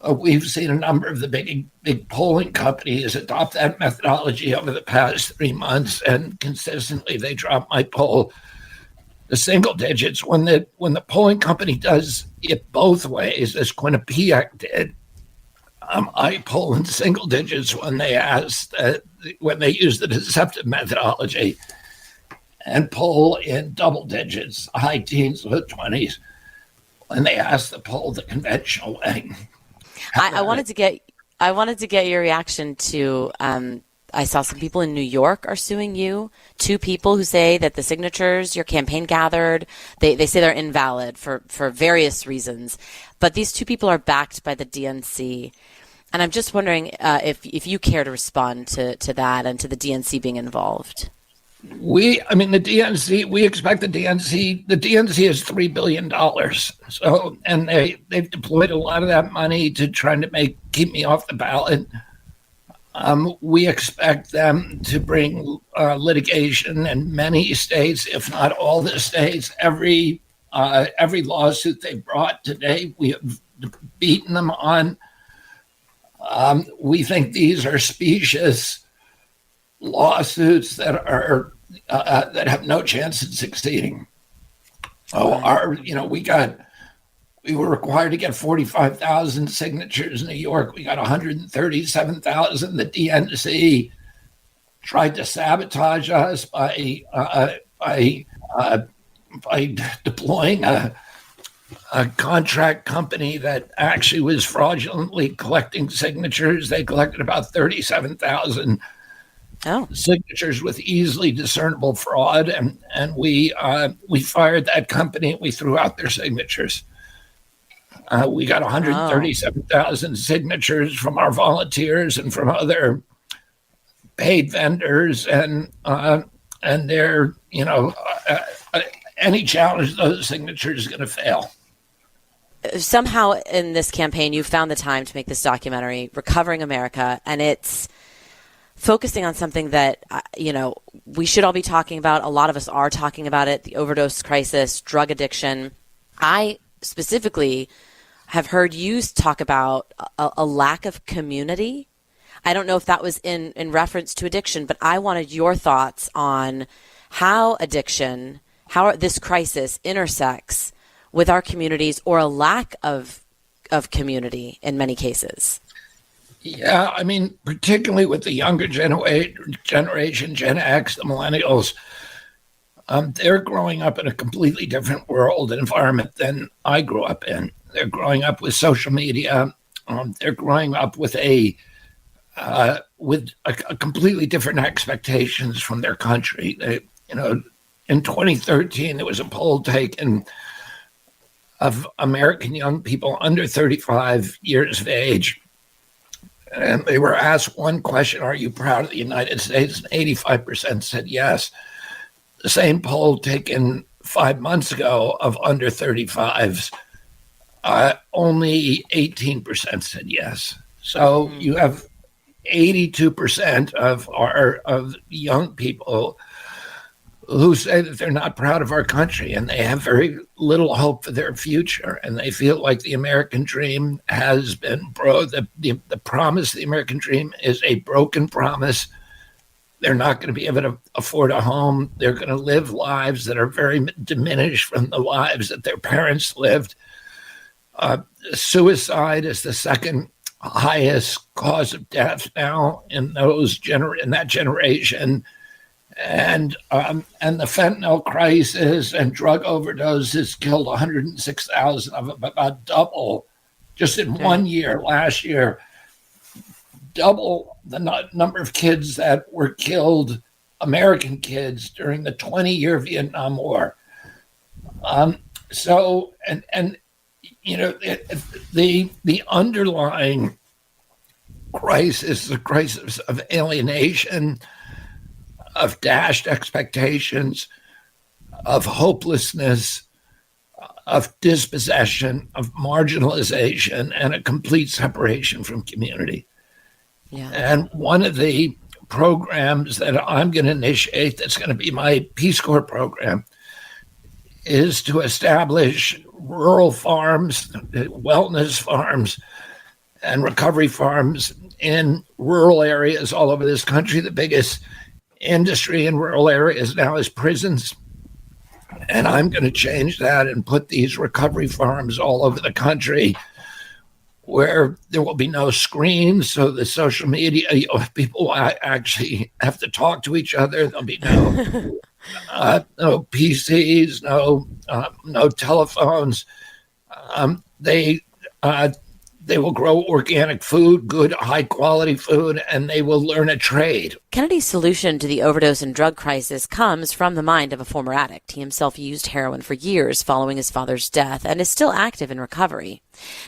We've seen a number of the big polling companies adopt that methodology over the past 3 months, and consistently they drop my poll the single digits. When the polling company does it both ways, as Quinnipiac did, I poll in single digits when they use the deceptive methodology, and poll in double digits, high teens, low 20s, when they ask the poll the conventional way. I wanted to get your reaction to. I saw some people in New York are suing you. 2 people who say that the signatures your campaign gathered, they say they're invalid for various reasons. But these 2 people are backed by the DNC. And I'm just wondering if you care to respond to that and to the DNC being involved. The DNC, we expect the DNC is $3 billion. So, and they've deployed a lot of that money to trying to keep me off the ballot. We expect them to bring litigation in many states, if not all the states. Every lawsuit they brought today, we have beaten them on. We think these are specious lawsuits that are that have no chance of succeeding. We were required to get 45,000 signatures in New York. We got 137,000. The DNC tried to sabotage us by deploying a contract company that actually was fraudulently collecting signatures. They collected about 37,000 signatures with easily discernible fraud, and we fired that company. We threw out their signatures. We got 137,000 signatures from our volunteers and from other paid vendors, and they're any challenge to those signatures is going to fail. Somehow in this campaign, you found the time to make this documentary, Recovering America, and it's focusing on something that, we should all be talking about. A lot of us are talking about it, the overdose crisis, drug addiction. I specifically have heard you talk about a lack of community. I don't know if that was in reference to addiction, but I wanted your thoughts on how this crisis intersects with our communities, or a lack of community in many cases. Yeah, I mean, particularly with the younger generation, Gen X, the millennials, they're growing up in a completely different world and environment than I grew up in. They're growing up with social media. They're growing up with a completely different expectations from their country. In 2013, there was a poll taken of American young people under 35 years of age. And they were asked one question: are you proud of the United States? And 85% said yes. The same poll taken 5 months ago of under 35s, only 18% said yes. So you have 82% of young people who say that they're not proud of our country, and they have very little hope for their future, and they feel like the American dream has been the promise of the American dream is a broken promise. They're not going to be able to afford a home. They're going to live lives that are very diminished from the lives that their parents lived. Suicide is the second highest cause of death now in that generation. And the fentanyl crisis and drug overdoses killed 106,000 of them, about double just in 1 year. Last year, double the number of kids that were killed, American kids, during the 20-year Vietnam War. The underlying crisis, the crisis of alienation, of dashed expectations, of hopelessness, of dispossession, of marginalization, and a complete separation from community. Yeah. And one of the programs that I'm going to initiate, that's going to be my Peace Corps program, is to establish rural farms, wellness farms, and recovery farms in rural areas all over this country. The biggest industry in rural areas now is prisons. And I'm going to change that and put these recovery farms all over the country where there will be no screens. So the social media, people will actually have to talk to each other. There'll be no PCs, no telephones. They will grow organic food, good, high-quality food, and they will learn a trade. Kennedy's solution to the overdose and drug crisis comes from the mind of a former addict. He himself used heroin for years following his father's death and is still active in recovery.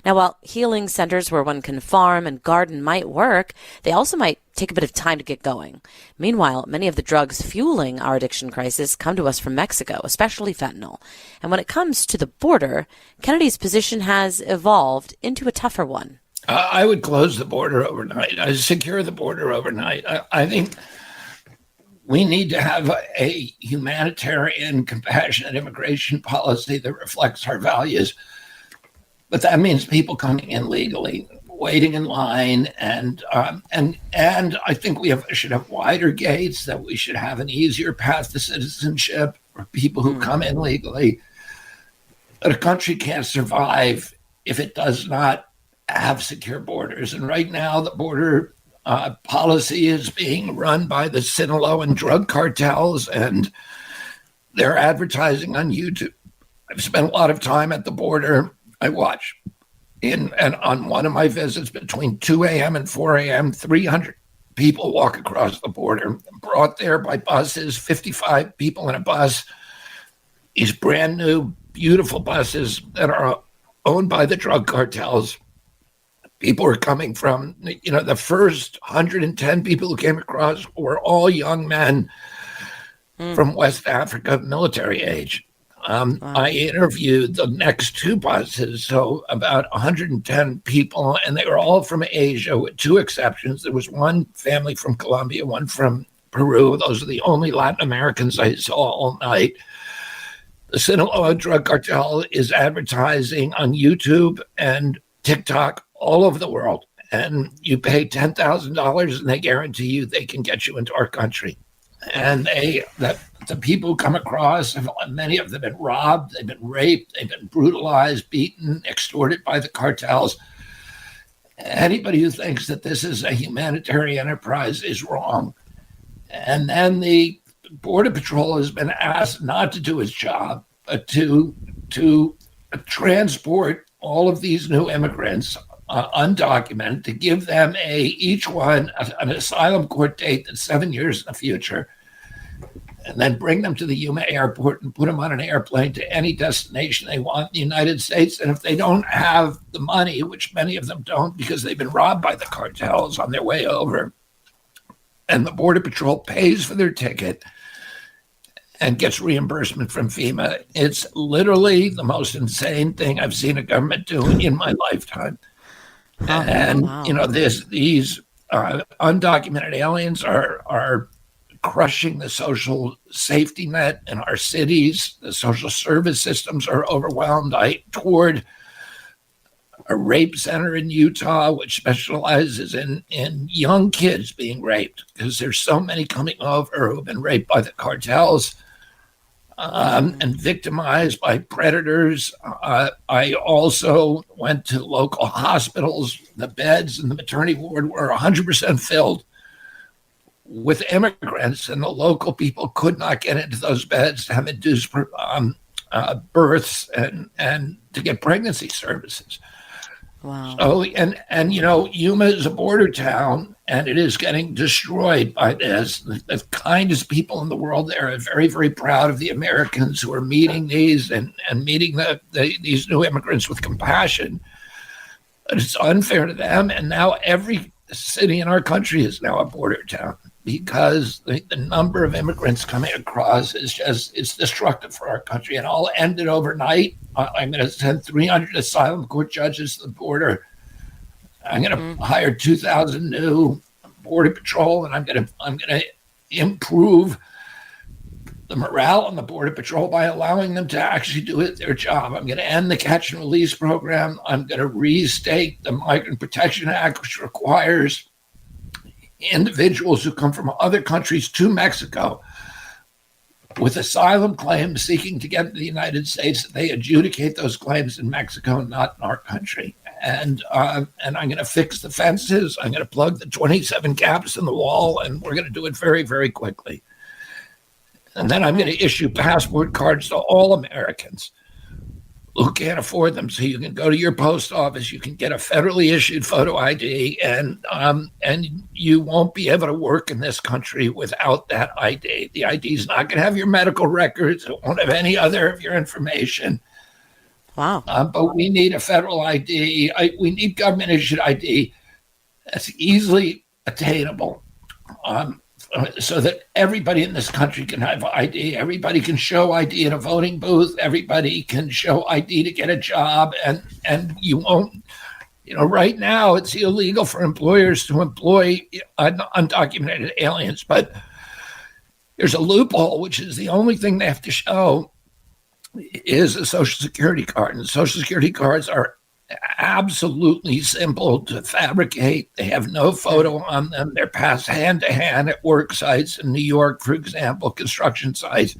Now, while healing centers where one can farm and garden might work, they also might take a bit of time to get going. Meanwhile, many of the drugs fueling our addiction crisis come to us from Mexico, especially fentanyl. And when it comes to the border, Kennedy's position has evolved into a tougher one. I would close the border overnight. I secure the border overnight. I think we need to have a humanitarian, compassionate immigration policy that reflects our values. But that means people coming in legally, waiting in line, and I think should have wider gates, that we should have an easier path to citizenship for people who come in legally. But a country can't survive if it does not have secure borders. And right now, the border policy is being run by the Sinaloan drug cartels, and they're advertising on YouTube. I've spent a lot of time at the border. I watch. And on one of my visits between 2 a.m. and 4 a.m., 300 people walk across the border, brought there by buses, 55 people in a bus. These brand new, beautiful buses that are owned by the drug cartels. People are coming from, the first 110 people who came across were all young men from West Africa, military age. I interviewed the next two buses, so about 110 people, and they were all from Asia with two exceptions. There was one family from Colombia, one from Peru. Those are the only Latin Americans I saw all night. The Sinaloa drug cartel is advertising on YouTube and TikTok all over the world. And you pay $10,000 and they guarantee you they can get you into our country. And the people who come across, many of them have been robbed, they've been raped, they've been brutalized, beaten, extorted by the cartels. Anybody who thinks that this is a humanitarian enterprise is wrong. And then the Border Patrol has been asked not to do its job, but to transport all of these new immigrants undocumented, to give them each one an asylum court date that's 7 years in the future, and then bring them to the Yuma airport and put them on an airplane to any destination they want in the United States. And if they don't have the money, which many of them don't because they've been robbed by the cartels on their way over, and the Border Patrol pays for their ticket and gets reimbursement from FEMA, it's literally the most insane thing I've seen a government do in my lifetime. And you know, these undocumented aliens are crushing the social safety net in our cities. The social service systems are overwhelmed. I toured a rape center in Utah, which specializes in young kids being raped, because there's so many coming over who have been raped by the cartels and victimized by predators. I also went to local hospitals. The beds in the maternity ward were 100% filled with immigrants, and the local people could not get into those beds to have induced births and to get pregnancy services. Wow. So, and you know, Yuma is a border town, and it is getting destroyed by this. The kindest people in the world there are very, very proud of the Americans who are meeting these and meeting these new immigrants with compassion. But it's unfair to them, and now every city in our country is now a border town because the number of immigrants coming across it's destructive for our country. And I'll end it overnight. I'm going to send 300 asylum court judges to the border. I'm going to hire 2,000 new Border Patrol, and I'm going to improve the morale on the Border Patrol by allowing them to actually do their job. I'm going to end the catch and release program. I'm going to restate the Migrant Protection Act, which requires individuals who come from other countries to Mexico with asylum claims seeking to get to the United States, they adjudicate those claims in Mexico, not in our country. And I'm going to fix the fences. I'm going to plug the 27 gaps in the wall, and we're going to do it very, very quickly. And then I'm going to issue passport cards to all Americans who can't afford them. So you can go to your post office, you can get a federally issued photo ID, and you won't be able to work in this country without that ID. The ID is not going to have your medical records. It won't have any other of your information. Wow. But we need a federal ID. We need government issued ID that's easily attainable. So that everybody in this country can have ID. Everybody can show ID in a voting booth. Everybody can show ID to get a job. And you won't, you know, right now it's illegal for employers to employ undocumented aliens. But there's a loophole, which is the only thing they have to show is a Social Security card. And Social Security cards are absolutely simple to fabricate. They have no photo on them. They're passed hand to hand at work sites in New York, for example, construction sites.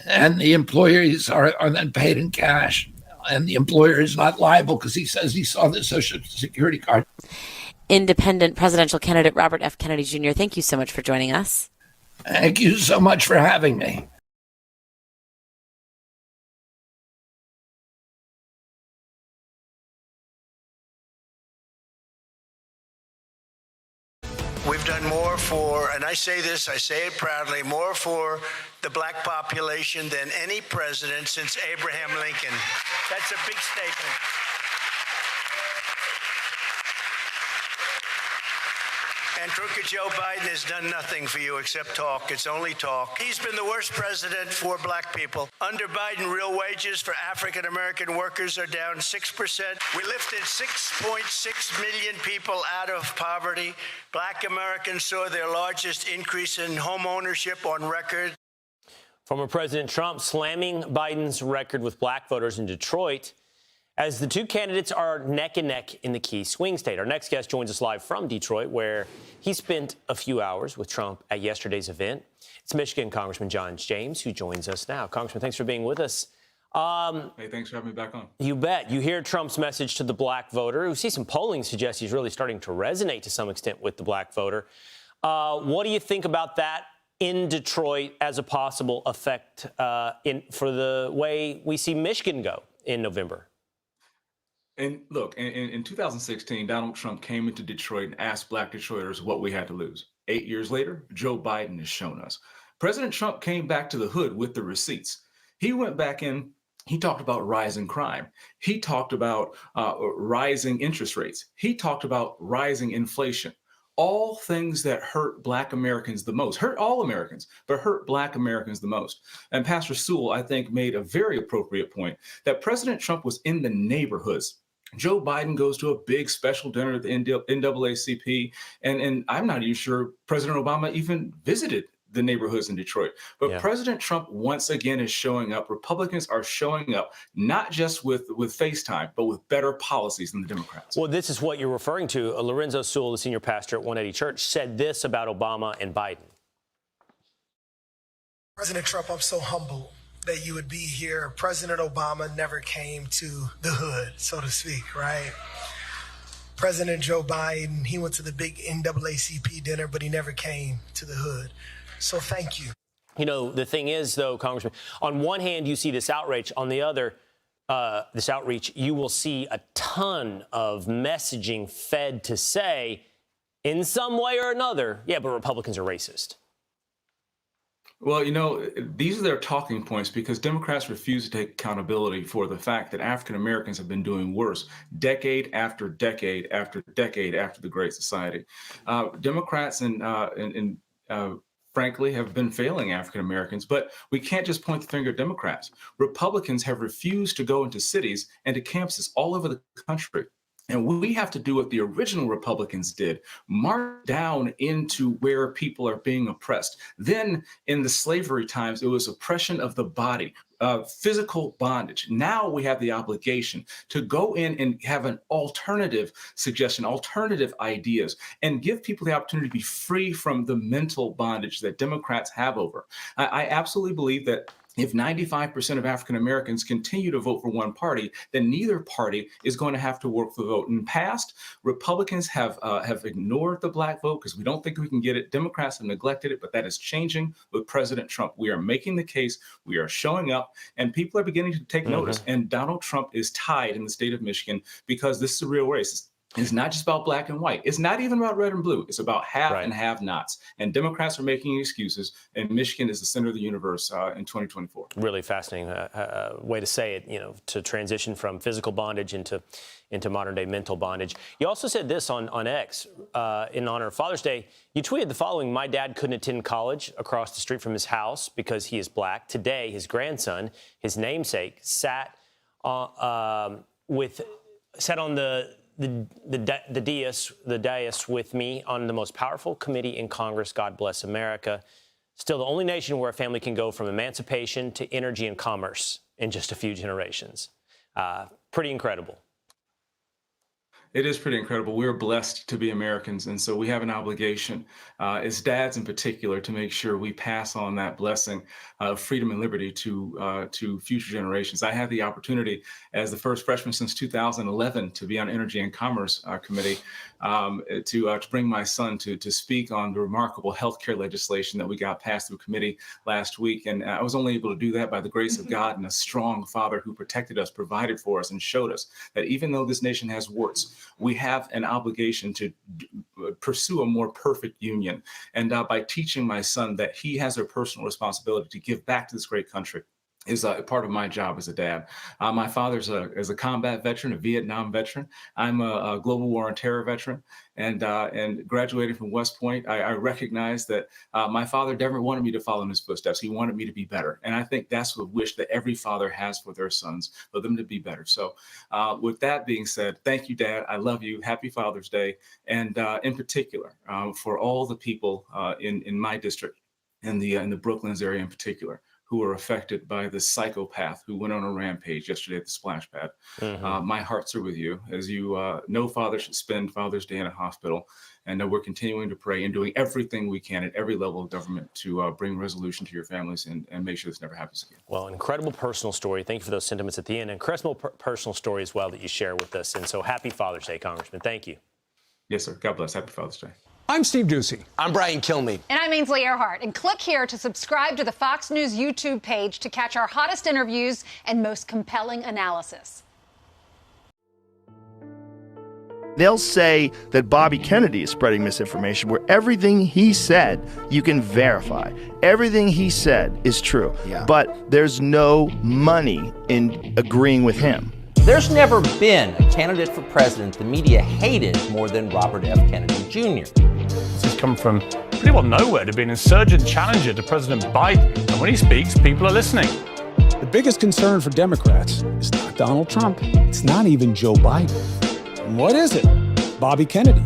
And the employees are then paid in cash. And the employer is not liable because he says he saw the Social Security card. Independent presidential candidate Robert F. Kennedy Jr., thank you so much for joining us. Thank you so much for having me. We've done more for, and I say this, I say it proudly, more for the black population than any president since Abraham Lincoln. That's a big statement. And crooked Joe Biden has done nothing for you except talk. It's only talk. He's been the worst president for black people. Under Biden, real wages for African American workers are down 6%. We lifted 6.6 million people out of poverty. Black Americans saw their largest increase in home ownership on record. Former President Trump slamming Biden's record with black voters in Detroit as the two candidates are neck and neck in the key swing state. Our next guest joins us live from Detroit, where he spent a few hours with Trump at yesterday's event. It's Michigan Congressman John James, who joins us now. Congressman, thanks for being with us. Hey, thanks for having me back on. You bet. You hear Trump's message to the black voter. We see some polling suggests he's really starting to resonate to some extent with the black voter. What do you think about that in Detroit as a possible effect for the way we see Michigan go in November? And look, in 2016, Donald Trump came into Detroit and asked black Detroiters what we had to lose. 8 years later, Joe Biden has shown us. President Trump came back to the hood with the receipts. He went back in, he talked about rising crime. He talked about rising interest rates. He talked about rising inflation. All things that hurt black Americans the most, hurt all Americans, but hurt black Americans the most. And Pastor Sewell, I think, made a very appropriate point that President Trump was in the neighborhoods. Joe Biden goes to a big special dinner at the NAACP, and I'm not even sure President Obama even visited the neighborhoods in Detroit. But President Trump once again is showing up. Republicans are showing up, not just with FaceTime, but with better policies than the Democrats. Well, this is what you're referring to. Lorenzo Sewell, the senior pastor at 180 Church, said this about Obama and Biden. President Trump, I'm so humbled that you would be here. President Obama never came to the hood, so to speak, right? President Joe Biden, he went to the big NAACP dinner, but he never came to the hood. So thank you. You know, the thing is, though, Congressman, on one hand, you see this outrage. On the other, this outreach, you will see a ton of messaging fed to say, in some way or another, yeah, but Republicans are racist. Well, you know, these are their talking points because Democrats refuse to take accountability for the fact that African Americans have been doing worse decade after decade after decade after the Great Society. Democrats and frankly, have been failing African Americans, but we can't just point the finger at Democrats. Republicans have refused to go into cities and to campuses all over the country. And we have to do what the original Republicans did, march down into where people are being oppressed. Then in the slavery times, it was oppression of the body, physical bondage. Now we have the obligation to go in and have an alternative suggestion, alternative ideas, and give people the opportunity to be free from the mental bondage that Democrats have over. I absolutely believe that if 95% of African Americans continue to vote for one party, then neither party is going to have to work for the vote. In the past, Republicans have ignored the black vote because we don't think we can get it. Democrats have neglected it, but that is changing with President Trump. We are making the case, we are showing up, and people are beginning to take notice. And Donald Trump is tied in the state of Michigan because this is a real race. It's not just about black and white. It's not even about red and blue. It's about have and have-nots. And Democrats are making excuses, and Michigan is the center of the universe in 2024. Really fascinating way to say it, you know, to transition from physical bondage into modern-day mental bondage. You also said this on X in honor of Father's Day. You tweeted the following: "My dad couldn't attend college across the street from his house because he is black. Today, his grandson, his namesake, sat on the dais with me on the most powerful committee in Congress. God bless America. Still the only nation where a family can go from emancipation to energy and commerce in just a few generations." Pretty incredible. It is pretty incredible. We're blessed to be Americans, and so we have an obligation, as dads in particular, to make sure we pass on that blessing of freedom and liberty to future generations. I had the opportunity, as the first freshman since 2011, to be on Energy and Commerce Committee, to bring my son to speak on the remarkable healthcare legislation that we got passed through committee last week. And I was only able to do that by the grace of God and a strong Father who protected us, provided for us, and showed us that even though this nation has warts, we have an obligation to pursue a more perfect union. And by teaching my son that he has a personal responsibility to give back to this great country, is part of my job as a dad. My father's is a combat veteran, a Vietnam veteran. I'm a global war on terror veteran, and graduating from West Point, I recognize that my father never wanted me to follow in his footsteps. He wanted me to be better, and I think that's the wish that every father has for their sons, for them to be better. So, with that being said, thank you, Dad. I love you. Happy Father's Day, and in particular, for all the people in my district, in the Brooklands area in particular, who were affected by the psychopath who went on a rampage yesterday at the splash pad. My hearts are with you. As you no father should spend Father's Day in a hospital. And we're continuing to pray and doing everything we can at every level of government to bring resolution to your families and make sure this never happens again. Well, an incredible personal story. Thank you for those sentiments at the end. An incredible personal story as well that you share with us. And so happy Father's Day, Congressman. Thank you. Yes, sir. God bless. Happy Father's Day. I'm Steve Doocy. I'm Brian Kilmeade. And I'm Ainsley Earhart. And click here to subscribe to the Fox News YouTube page to catch our hottest interviews and most compelling analysis. They'll say that Bobby Kennedy is spreading misinformation where everything he said you can verify. Everything he said is true. Yeah. But there's no money in agreeing with him. There's never been a candidate for president the media hated more than Robert F. Kennedy Jr. This has come from pretty well nowhere to be an insurgent challenger to President Biden. And when he speaks, people are listening. The biggest concern for Democrats is not Donald Trump. It's not even Joe Biden. And what is it? Bobby Kennedy.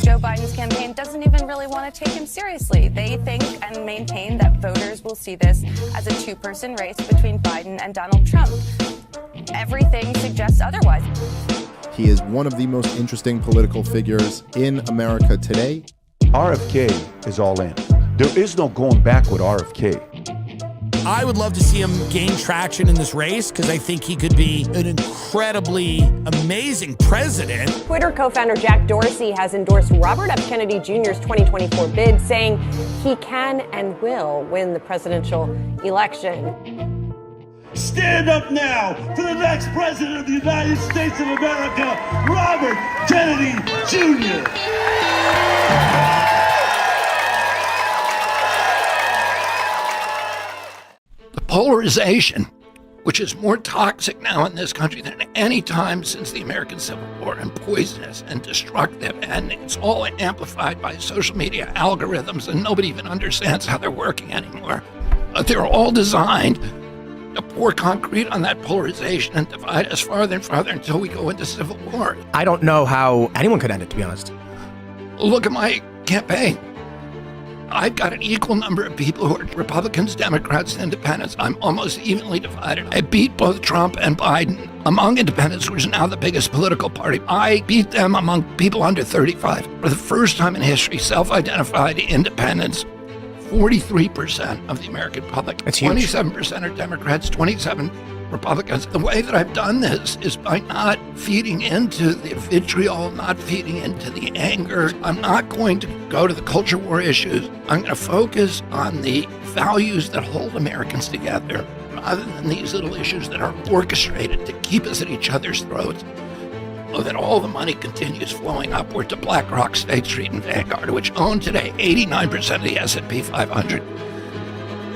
Joe Biden's campaign doesn't even really want to take him seriously. They think and maintain that voters will see this as a two-person race between Biden and Donald Trump. Everything suggests otherwise. He is one of the most interesting political figures in America today. RFK is all in. There is no going back with RFK. I would love to see him gain traction in this race because I think he could be an incredibly amazing president. Twitter co-founder Jack Dorsey has endorsed Robert F. Kennedy Jr.'s 2024 bid, saying he can and will win the presidential election. Stand up now for the next president of the United States of America, Robert Kennedy Jr. Polarization, which is more toxic now in this country than any time since the American Civil War, and poisonous and destructive, and it's all amplified by social media algorithms, and nobody even understands how they're working anymore. But they're all designed to pour concrete on that polarization and divide us farther and farther until we go into civil war. I don't know how anyone could end it, to be honest. Look at my campaign. I've got an equal number of people who are Republicans, Democrats, and Independents. I'm almost evenly divided. I beat both Trump and Biden among Independents, which is now the biggest political party. I beat them among people under 35. For the first time in history, self-identified Independents, 43% of the American public. That's huge. 27% are Democrats, 27 Republicans. The way that I've done this is by not feeding into the vitriol, not feeding into the anger. I'm not going to go to the culture war issues. I'm going to focus on the values that hold Americans together rather than these little issues that are orchestrated to keep us at each other's throats. So that all the money continues flowing upward to BlackRock, State Street, and Vanguard, which own today 89% of the S&P 500.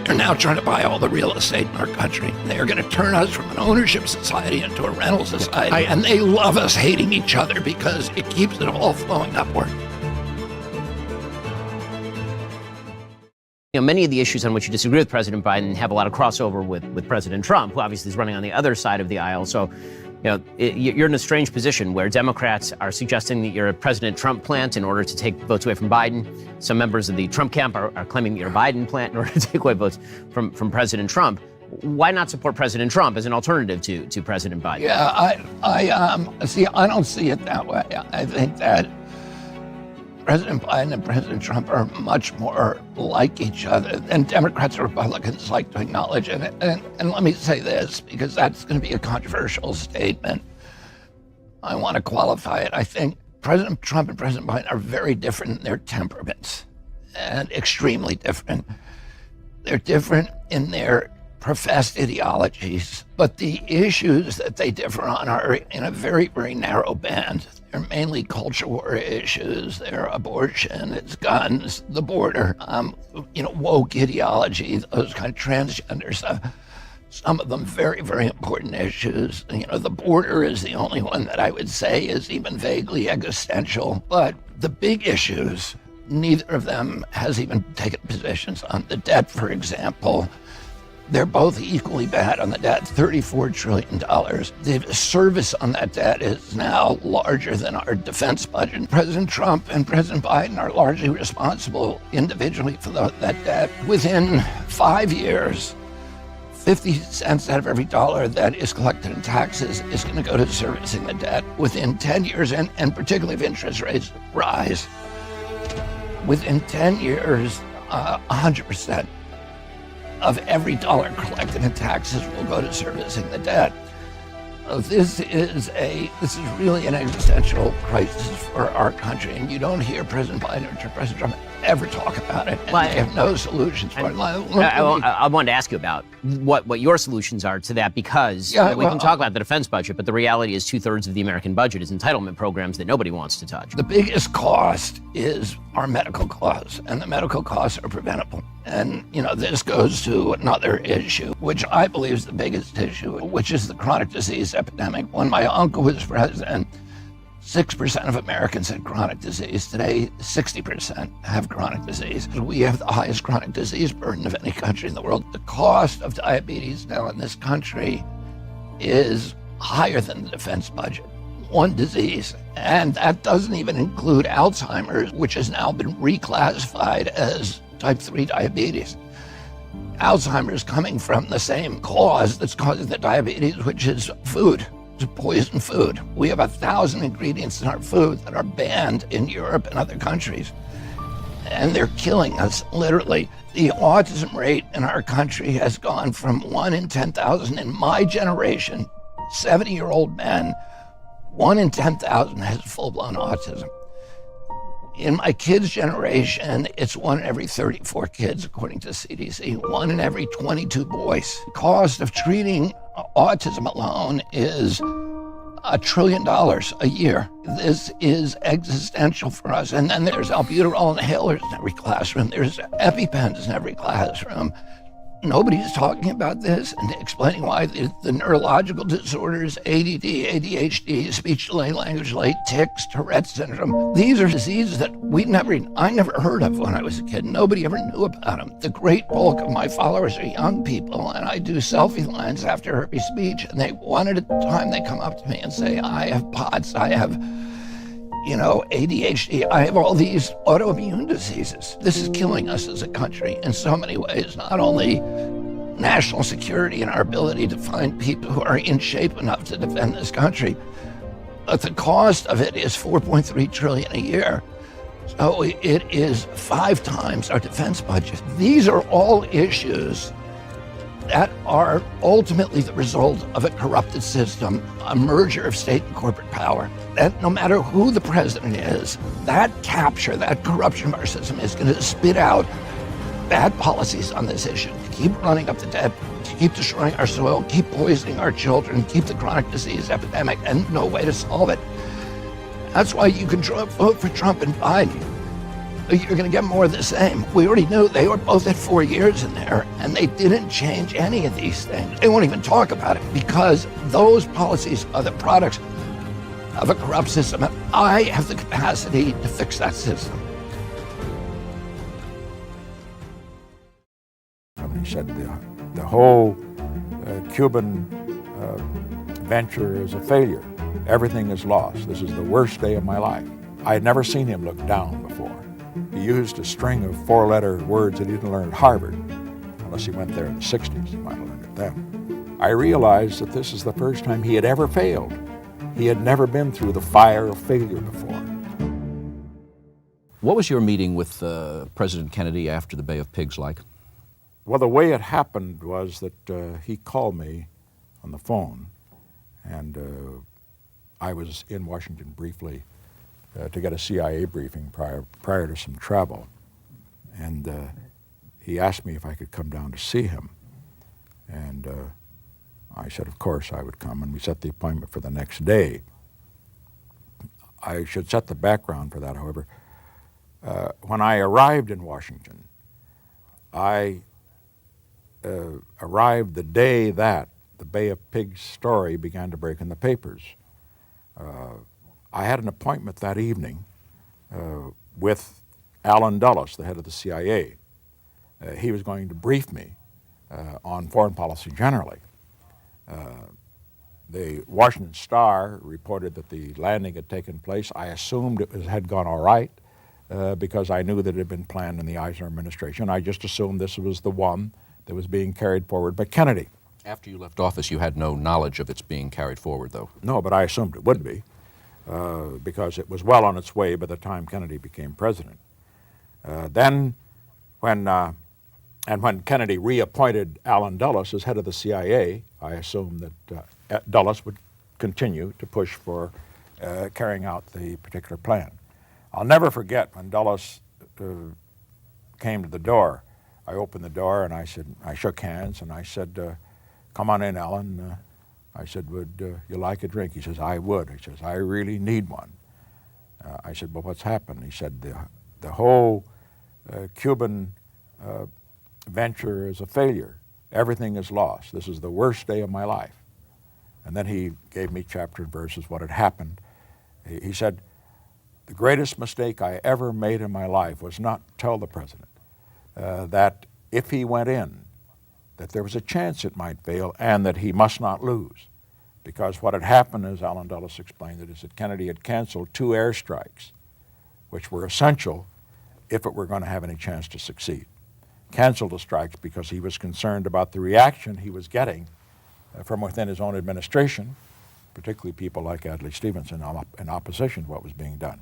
They're now trying to buy all the real estate in our country. They are going to turn us from an ownership society into a rental society. And they love us hating each other because it keeps it all flowing upward. You know, many of the issues on which you disagree with President Biden have a lot of crossover with President Trump, who obviously is running on the other side of the aisle. So, you know, you're in a strange position where Democrats are suggesting that you're a President Trump plant in order to take votes away from Biden. Some members of the Trump camp are claiming that you're a Biden plant in order to take away votes from President Trump. Why not support President Trump as an alternative to President Biden? Yeah, I don't see it that way. I think that President Biden and President Trump are much more like each other than Democrats and Republicans like to acknowledge. And let me say this, because that's going to be a controversial statement. I want to qualify it. I think President Trump and President Biden are very different in their temperaments, and extremely different. They're different in their professed ideologies, but the issues that they differ on are in a very, very narrow band. They're mainly culture war issues. They're abortion, it's guns, the border, woke ideology, those kind of transgender stuff. Some of them very, very important issues. The border is the only one that I would say is even vaguely existential. But the big issues, neither of them has even taken positions on. The debt, for example, they're both equally bad on the debt, $34 trillion. The service on that debt is now larger than our defense budget. President Trump and President Biden are largely responsible individually for that debt. Within 5 years, 50 cents out of every dollar that is collected in taxes is going to go to servicing the debt. Within 10 years, and particularly if interest rates rise, within 10 years, 100% of every dollar collected in taxes will go to servicing the debt. This is really an existential crisis for our country, and you don't hear President Biden or President Trump ever talk about it, and they have no solutions for it. I wanted to ask you about what your solutions are to that, because we can talk about the defense budget, but the reality is 2/3 of the American budget is entitlement programs that nobody wants to touch. The biggest cost is our medical costs, and the medical costs are preventable. And, this goes to another issue, which I believe is the biggest issue, which is the chronic disease epidemic. When my uncle was president, 6% of Americans had chronic disease. Today, 60% have chronic disease. We have the highest chronic disease burden of any country in the world. The cost of diabetes now in this country is higher than the defense budget. One disease. And that doesn't even include Alzheimer's, which has now been reclassified as type 3 diabetes. Alzheimer's coming from the same cause that's causing the diabetes, which is food. To poison food. We have 1,000 ingredients in our food that are banned in Europe and other countries. And they're killing us, literally. The autism rate in our country has gone from 1 in 10,000 in my generation, 70-year-old men, 1 in 10,000 has full-blown autism. In my kids' generation, it's 1 in every 34 kids, according to CDC, 1 in every 22 boys. The cost of treating autism alone is $1 trillion a year. This is existential for us. And then there's albuterol inhalers in every classroom. There's EpiPens in every classroom. Nobody's talking about this and explaining why the neurological disorders, ADD, ADHD, speech delay, language delay, tics, Tourette syndrome, these are diseases that I never heard of when I was a kid. Nobody ever knew about them. The great bulk of my followers are young people, and I do selfie lines after every speech, and one at a time they come up to me and say, I have POTS, I have ADHD, I have all these autoimmune diseases. This is killing us as a country in so many ways, not only national security and our ability to find people who are in shape enough to defend this country, but the cost of it is $4.3 trillion a year. So it is 5 times our defense budget. These are all issues that are ultimately the result of a corrupted system, a merger of state and corporate power. That no matter who the president is, that corruption of our system is going to spit out bad policies on this issue. Keep running up the debt, keep destroying our soil, keep poisoning our children, keep the chronic disease epidemic, and no way to solve it. That's why you can vote for Trump and Biden. You're going to get more of the same. We already knew they were both at 4 years in there, and they didn't change any of these things. They won't even talk about it because those policies are the products of a corrupt system, and I have the capacity to fix that system. He said the whole Cuban venture is a failure. Everything is lost. This is the worst day of my life. I had never seen him look down before. He used a string of 4-letter words that he didn't learn at Harvard, unless he went there in the 60s. He might have learned it then. I realized that this is the first time he had ever failed. He had never been through the fire of failure before. What was your meeting with President Kennedy after the Bay of Pigs like? Well, the way it happened was that he called me on the phone, and I was in Washington briefly to get a CIA briefing prior to some travel. And he asked me if I could come down to see him. And I said, of course I would come, and we set the appointment for the next day. I should set the background for that, however. When I arrived in Washington, I arrived the day that the Bay of Pigs story began to break in the papers. I had an appointment that evening with Allen Dulles, the head of the CIA. He was going to brief me on foreign policy generally. The Washington Star reported that the landing had taken place. I assumed it had gone all right because I knew that it had been planned in the Eisenhower administration. I just assumed this was the one that was being carried forward by Kennedy. After you left office, you had no knowledge of its being carried forward, though. No, but I assumed it would be because it was well on its way by the time Kennedy became president. Then when Kennedy reappointed Allen Dulles as head of the CIA, I assumed that Dulles would continue to push for carrying out the particular plan. I'll never forget when Dulles came to the door. I opened the door and I shook hands and I said, come on in, Allen. I said, would you like a drink? He says, I would. He says, I really need one. I said, well, what's happened? He said, the whole Cuban venture is a failure. Everything is lost. This is the worst day of my life. And then he gave me chapter and verses what had happened. He said, the greatest mistake I ever made in my life was not tell the president that if he went in, that there was a chance it might fail and that he must not lose. Because what had happened, as Allen Dulles explained it, is that Kennedy had canceled 2 airstrikes, which were essential if it were going to have any chance to succeed. Canceled the strikes because he was concerned about the reaction he was getting from within his own administration, particularly people like Adlai Stevenson in opposition to what was being done.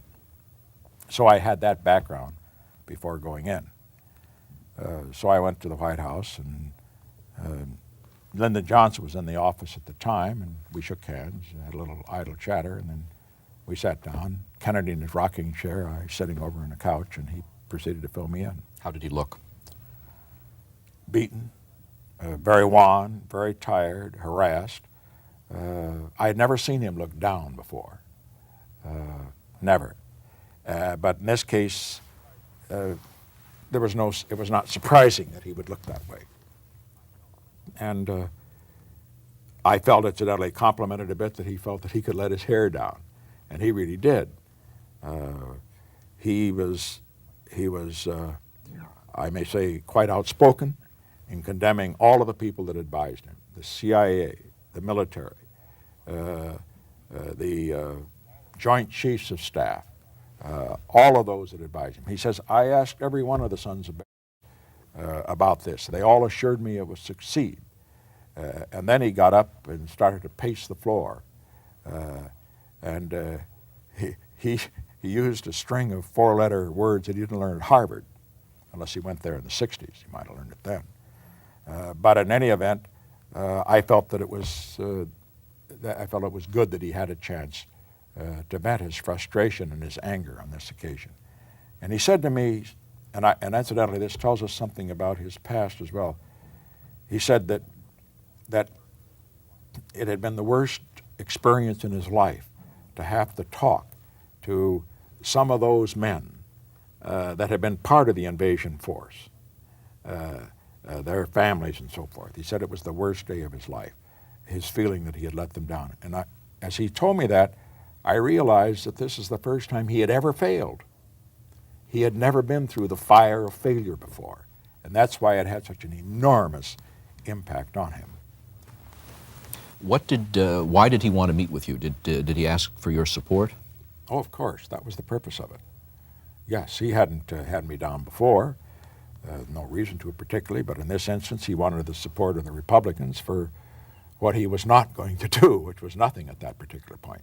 So I had that background before going in. So I went to the White House, and Lyndon Johnson was in the office at the time, and we shook hands, had a little idle chatter, and then we sat down. Kennedy in his rocking chair, I sitting over on a couch, and he proceeded to fill me in. How did he look? Beaten, very wan, very tired, harassed. I had never seen him look down before, never. But in this case, it was not surprising that he would look that way. And I felt incidentally complimented a bit that he felt that he could let his hair down, and he really did. He was, I may say, quite outspoken in condemning all of the people that advised him, the CIA, the military, the Joint Chiefs of Staff, all of those that advised him. He says, I asked every one of the sons of about this. They all assured me it would succeed. And then he got up and started to pace the floor. He used a string of 4-letter words that he didn't learn at Harvard, unless he went there in the 60s. He might have learned it then. But in any event, I felt that it was good that he had a chance to vent his frustration and his anger on this occasion. And he said to me, and incidentally, this tells us something about his past as well. He said that it had been the worst experience in his life to have to talk to some of those men that had been part of the invasion force, their families and so forth. He said it was the worst day of his life, his feeling that he had let them down. And as he told me that, I realized that this is the first time he had ever failed. He had never been through the fire of failure before, and that's why it had such an enormous impact on him. Why did he want to meet with you? Did he ask for your support? Oh, of course, that was the purpose of it. Yes, he hadn't had me down before, no reason to it particularly, but in this instance he wanted the support of the Republicans for what he was not going to do, which was nothing at that particular point.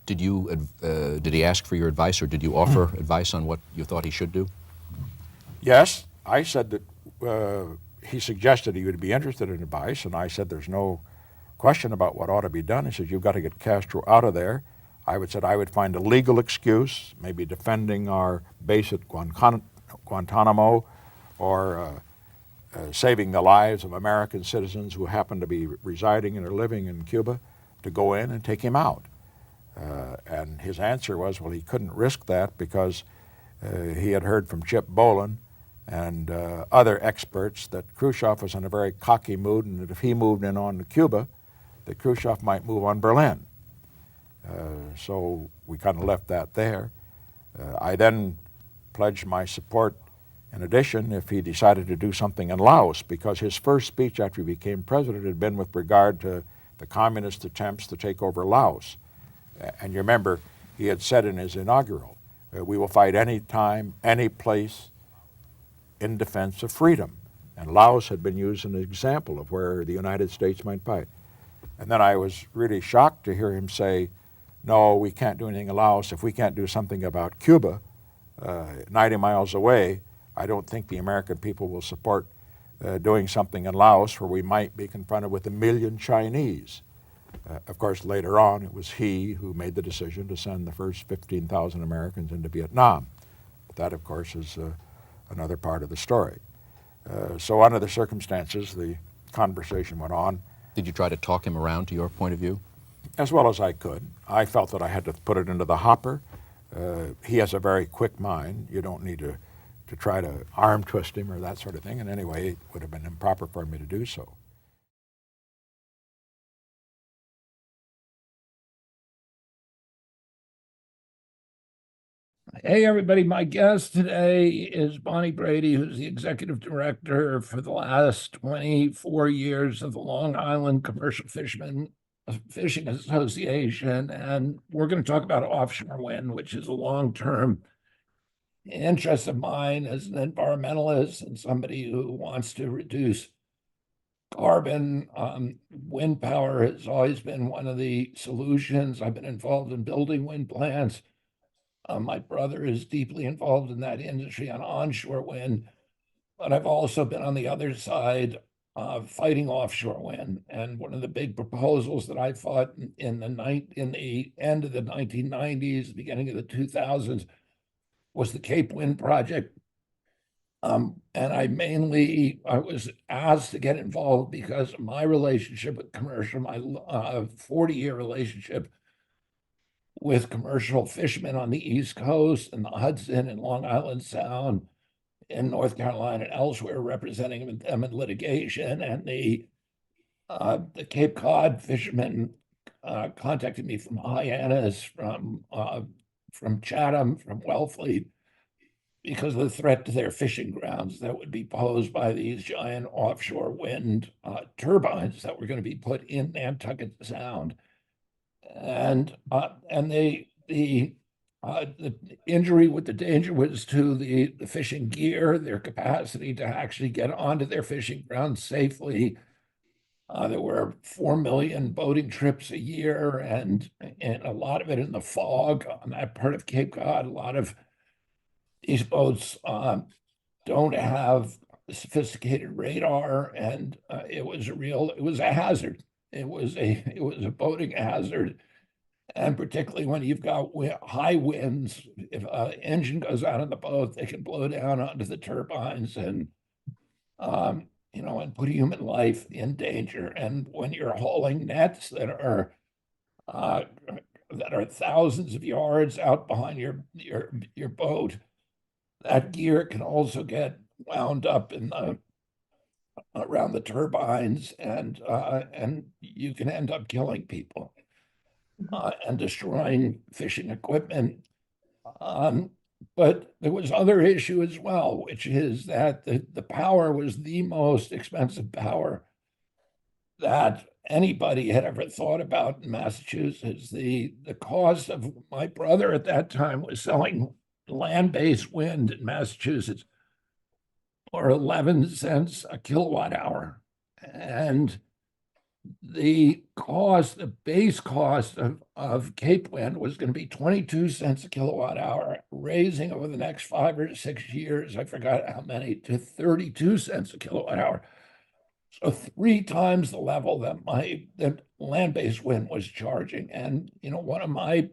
Did he ask for your advice, or did you offer advice on what you thought he should do? Yes, I said that he suggested he would be interested in advice, and I said there's no question about what ought to be done. He said, you've got to get Castro out of there. I would find a legal excuse, maybe defending our base at Guantanamo, or saving the lives of American citizens who happen to be residing and are living in Cuba, to go in and take him out. And his answer was, well, he couldn't risk that because he had heard from Chip Bolin and other experts that Khrushchev was in a very cocky mood, and that if he moved in on Cuba, that Khrushchev might move on Berlin. So we kind of left that there. I then pledged my support, in addition, if he decided to do something in Laos, because his first speech after he became president had been with regard to the communist attempts to take over Laos. And you remember, he had said in his inaugural, we will fight any time, any place in defense of freedom. And Laos had been used as an example of where the United States might fight. And then I was really shocked to hear him say, no, we can't do anything in Laos. If we can't do something about Cuba, 90 miles away, I don't think the American people will support doing something in Laos where we might be confronted with 1 million Chinese. Of course, later on, it was he who made the decision to send the first 15,000 Americans into Vietnam. But that, of course, is another part of the story. So under the circumstances, the conversation went on. Did you try to talk him around to your point of view? As well as I could. I felt that I had to put it into the hopper. He has a very quick mind. You don't need to try to arm twist him or that sort of thing. And anyway, it would have been improper for me to do so. Hey, everybody. My guest today is Bonnie Brady, who's the executive director for the last 24 years of the Long Island Commercial Fishing Association. And we're going to talk about offshore wind, which is a long-term interest of mine as an environmentalist and somebody who wants to reduce carbon. Wind power has always been one of the solutions. I've been involved in building wind plants. My brother is deeply involved in that industry on onshore wind, but I've also been on the other side fighting offshore wind. And one of the big proposals that I fought in the end of the 1990s, beginning of the 2000s, was the Cape Wind Project. And I was asked to get involved because of my relationship with commercial, my 40-year relationship with commercial fishermen on the East Coast and the Hudson and Long Island Sound in North Carolina and elsewhere, representing them in litigation. And the Cape Cod fishermen contacted me from Hyannis, from Chatham, from Wellfleet, because of the threat to their fishing grounds that would be posed by these giant offshore wind turbines that were going to be put in Nantucket Sound. And the injury with the danger was to the fishing gear, their capacity to actually get onto their fishing grounds safely. There were 4 million boating trips a year, and a lot of it in the fog on that part of Cape Cod. A lot of these boats don't have sophisticated radar, and it was a hazard. It was a boating hazard, and particularly when you've got high winds, if an engine goes out on the boat, they can blow down onto the turbines and and put human life in danger. And when you're hauling nets that are thousands of yards out behind your boat, that gear can also get wound up in around the turbines, and you can end up killing people and destroying fishing equipment. But there was other issue as well, which is that the power was the most expensive power that anybody had ever thought about in Massachusetts. The cost of my brother at that time was selling land-based wind in Massachusetts or 11 cents a kilowatt hour. And the base cost of Cape Wind was going to be 22 cents a kilowatt hour, raising over the next 5 or 6 years, I forgot how many, to 32 cents a kilowatt hour. So 3 times the level that land-based wind was charging. And, one of my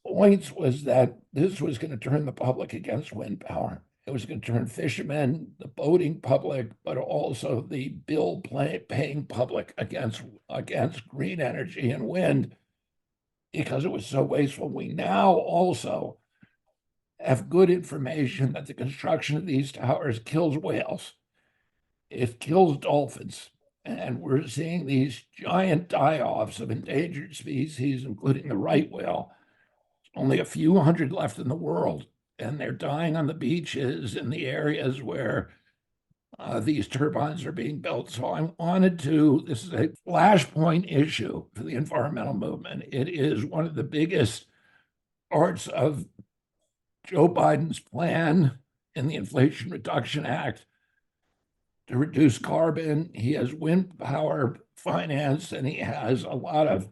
points was that this was going to turn the public against wind power. It was going to turn fishermen, the boating public, but also the bill-paying public against green energy and wind because it was so wasteful. We now also have good information that the construction of these towers kills whales. It kills dolphins. And we're seeing these giant die-offs of endangered species, including the right whale. Only a few hundred left in the world, and they're dying on the beaches in the areas where these turbines are being built. So this is a flashpoint issue for the environmental movement. It is one of the biggest parts of Joe Biden's plan in the Inflation Reduction Act to reduce carbon. He has wind power finance, and he has a lot of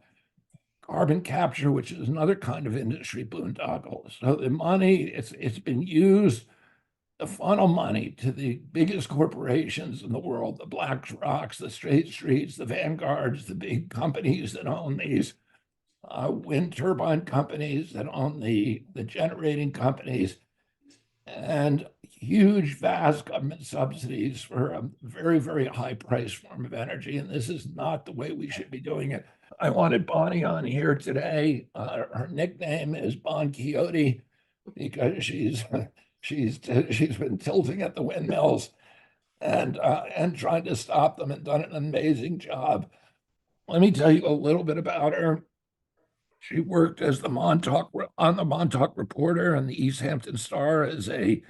carbon capture, which is another kind of industry boondoggle. So the money, it's been used to funnel money to the biggest corporations in the world, the BlackRocks, the State Streets, the Vanguards, the big companies that own these wind turbine companies, that own the generating companies, and huge, vast government subsidies for a very, very high price form of energy. And this is not the way we should be doing it. I wanted Bonnie on here today. Her nickname is Bon Quixote because she's been tilting at the windmills and trying to stop them and done an amazing job. Let me tell you a little bit about her. She worked as the Montauk Reporter and the East Hampton Star as a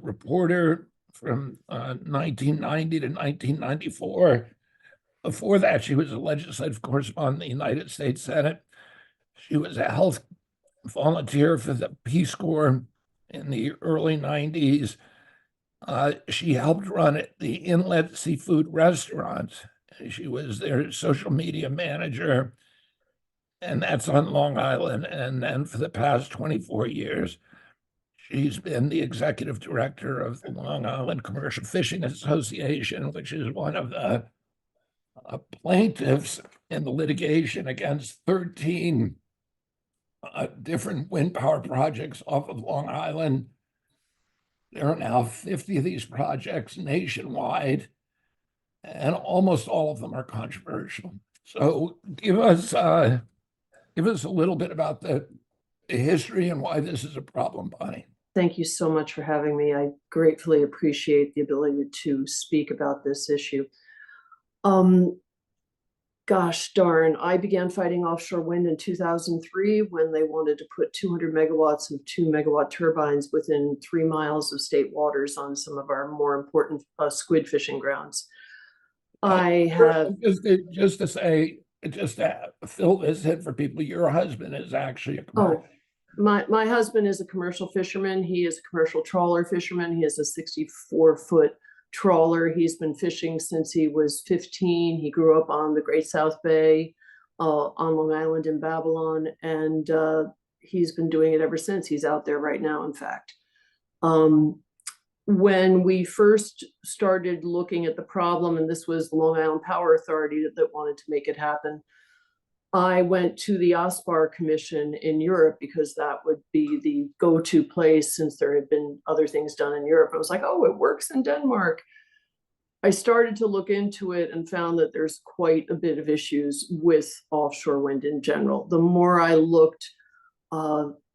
reporter from 1990 to 1994. Before that, she was a legislative correspondent in the United States Senate. She was a health volunteer for the Peace Corps in the early 90s. She helped run the Inlet Seafood Restaurant. She was their social media manager, and that's on Long Island. And then for the past 24 years, she's been the executive director of the Long Island Commercial Fishing Association, which is one of the plaintiffs in the litigation against 13 different wind power projects off of Long Island. There are now 50 of these projects nationwide, and almost all of them are controversial. So give us a little bit about the history and why this is a problem, Bonnie. Thank you so much for having me. I gratefully appreciate the ability to speak about this issue. Gosh darn, I began fighting offshore wind in 2003 when they wanted to put 200 megawatts of 2 megawatt turbines within 3 miles of state waters on some of our more important squid fishing grounds. I have just to fill this in for people. Your husband is actually a commercial. My husband is a commercial fisherman. He is a commercial trawler fisherman. He has a 64-foot trawler. He's been fishing since he was 15. He grew up on the Great South Bay, on Long Island in Babylon, and he's been doing it ever since. He's out there right now, in fact. When we first started looking at the problem, and this was the Long Island Power Authority that wanted to make it happen, I went to the OSPAR Commission in Europe because that would be the go-to place since there had been other things done in Europe. I was like, oh, it works in Denmark. I started to look into it and found that there's quite a bit of issues with offshore wind in general. The more I looked,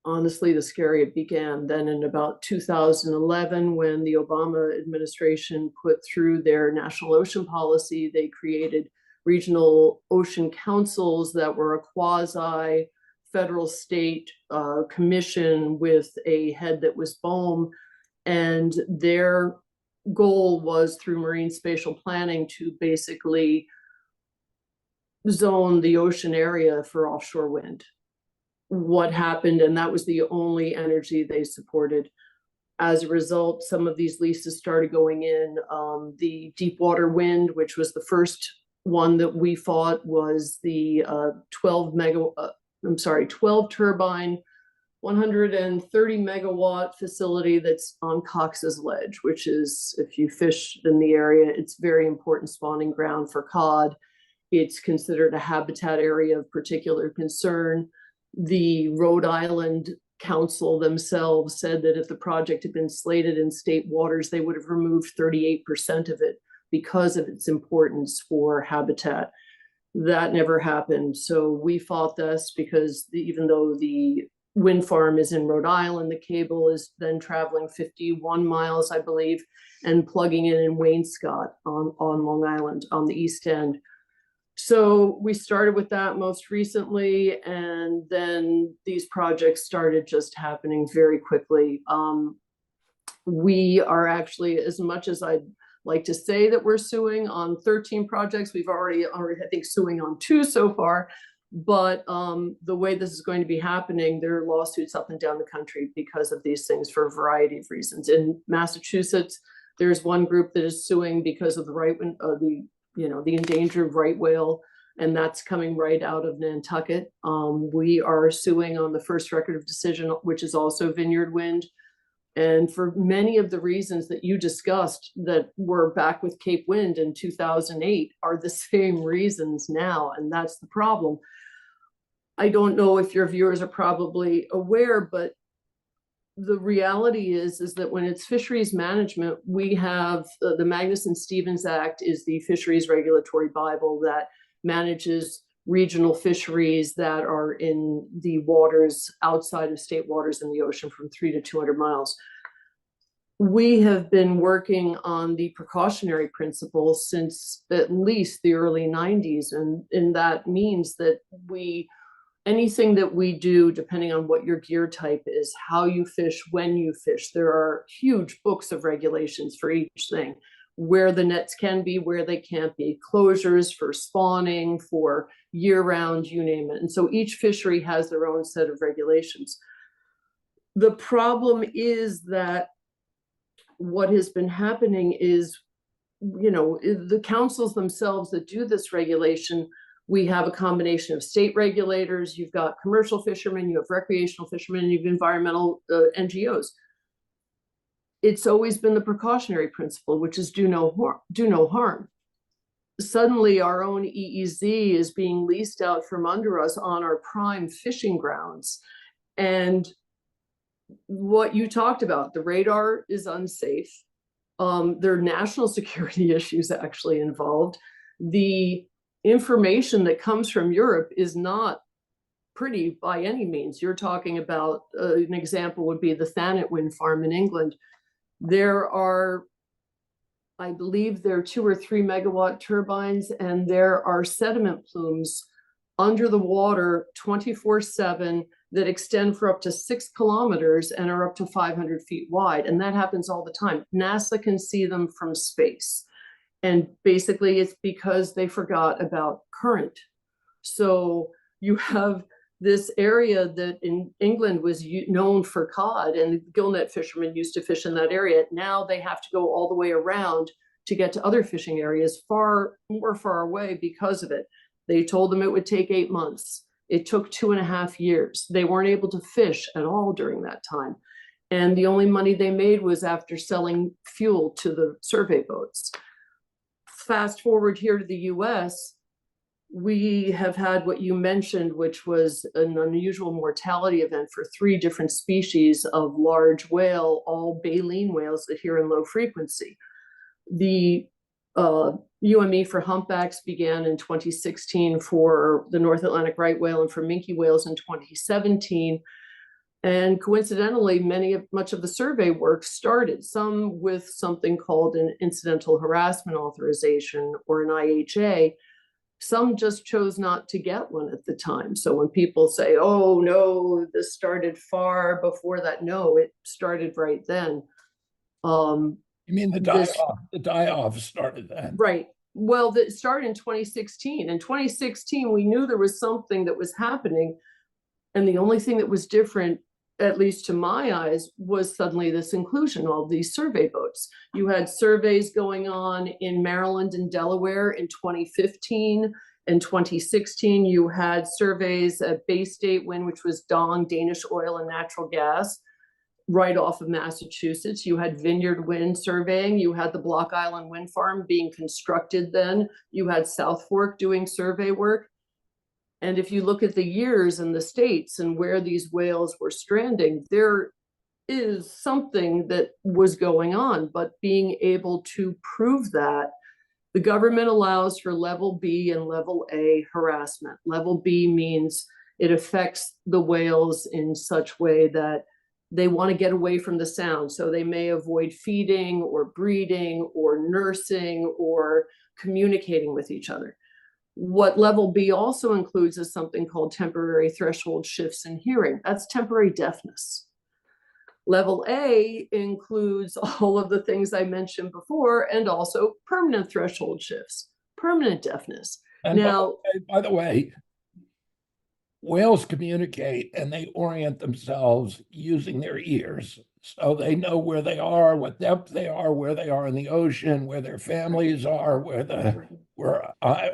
honestly, the scarier it began. Then in about 2011, when the Obama administration put through their national ocean policy, they created regional ocean councils that were a quasi federal state commission with a head that was BOEM, and their goal was through marine spatial planning to basically zone the ocean area for offshore wind. What happened, and that was the only energy they supported. As a result, some of these leases started going in. The Deepwater Wind, which was the first one that we fought, was the 12 turbine, 130 megawatt facility that's on Cox's Ledge, which is, if you fish in the area, it's very important spawning ground for cod. It's considered a habitat area of particular concern. The Rhode Island council themselves said that if the project had been slated in state waters, they would have removed 38% of it because of its importance for habitat. That never happened. So we fought this because even though the wind farm is in Rhode Island, the cable is then traveling 51 miles, I believe, and plugging in Wainscott on Long Island on the East End. So we started with that most recently, and then these projects started just happening very quickly. We are actually, as much as I'd like to say that we're suing on 13 projects, we've already I think, suing on 2 so far. But the way this is going to be happening, there are lawsuits up and down the country because of these things for a variety of reasons. In Massachusetts, there's one group that is suing because of the endangered right whale, and that's coming right out of Nantucket. We are suing on the first record of decision, which is also Vineyard Wind. And for many of the reasons that you discussed that were back with Cape Wind in 2008 are the same reasons now, and that's the problem. I don't know if your viewers are probably aware, but the reality is that when it's fisheries management, we have the Magnuson-Stevens Act is the fisheries regulatory Bible that manages regional fisheries that are in the waters outside of state waters in the ocean from 3 to 200 miles. We have been working on the precautionary principle since at least the early 90s. And that means that anything that we do, depending on what your gear type is, how you fish, when you fish, there are huge books of regulations for each thing, where the nets can be, where they can't be, closures for spawning, for year-round, you name it. And so each fishery has their own set of regulations. The problem is that what has been happening is, the councils themselves that do this regulation, we have a combination of state regulators, you've got commercial fishermen, you have recreational fishermen, you have environmental NGOs. It's always been the precautionary principle, which is do no harm. Suddenly, our own EEZ is being leased out from under us on our prime fishing grounds. And what you talked about, the radar is unsafe. There are national security issues actually involved. The information that comes from Europe is not pretty by any means. You're talking about, an example would be the Thanet wind farm in England. There are, I believe there are 2 or 3 megawatt turbines, and there are sediment plumes under the water 24/7 that extend for up to 6 kilometers and are up to 500 feet wide. And that happens all the time. NASA can see them from space. And basically it's because they forgot about current. So you have this area that in England was known for cod, and gillnet fishermen used to fish in that area. Now they have to go all the way around to get to other fishing areas far away because of it. They told them it would take 8 months. It took 2.5 years. They weren't able to fish at all during that time. And the only money they made was after selling fuel to the survey boats. Fast forward here to the US, we have had what you mentioned, which was an unusual mortality event for 3 different species of large whale, all baleen whales that here in low frequency. The UME for humpbacks began in 2016 for the North Atlantic right whale and for minke whales in 2017. And coincidentally, much of the survey work started, some with something called an incidental harassment authorization or an IHA. Some just chose not to get one at the time. So when people say, oh, no, this started far before that, no, it started right then. You mean the die-off? The die-off started then. Right. Well, it started in 2016. In 2016, we knew there was something that was happening. And the only thing that was different, at least to my eyes, was suddenly this inclusion of these survey boats. You had surveys going on in Maryland and Delaware in 2015. In 2016, you had surveys at Bay State Wind, which was Dong, Danish Oil and Natural Gas, right off of Massachusetts. You had Vineyard Wind surveying. You had the Block Island Wind Farm being constructed then. You had South Fork doing survey work. And if you look at the years and the states and where these whales were stranding, there is something that was going on, but being able to prove that, the government allows for level B and level A harassment. Level B means it affects the whales in such way that they want to get away from the sound. So they may avoid feeding or breeding or nursing or communicating with each other. What level B also includes is something called temporary threshold shifts in hearing. That's temporary deafness. Level A includes all of the things I mentioned before and also permanent threshold shifts, permanent deafness. And now, by the way, whales communicate and they orient themselves using their ears. So they know where they are, what depth they are, where they are in the ocean, where their families are, where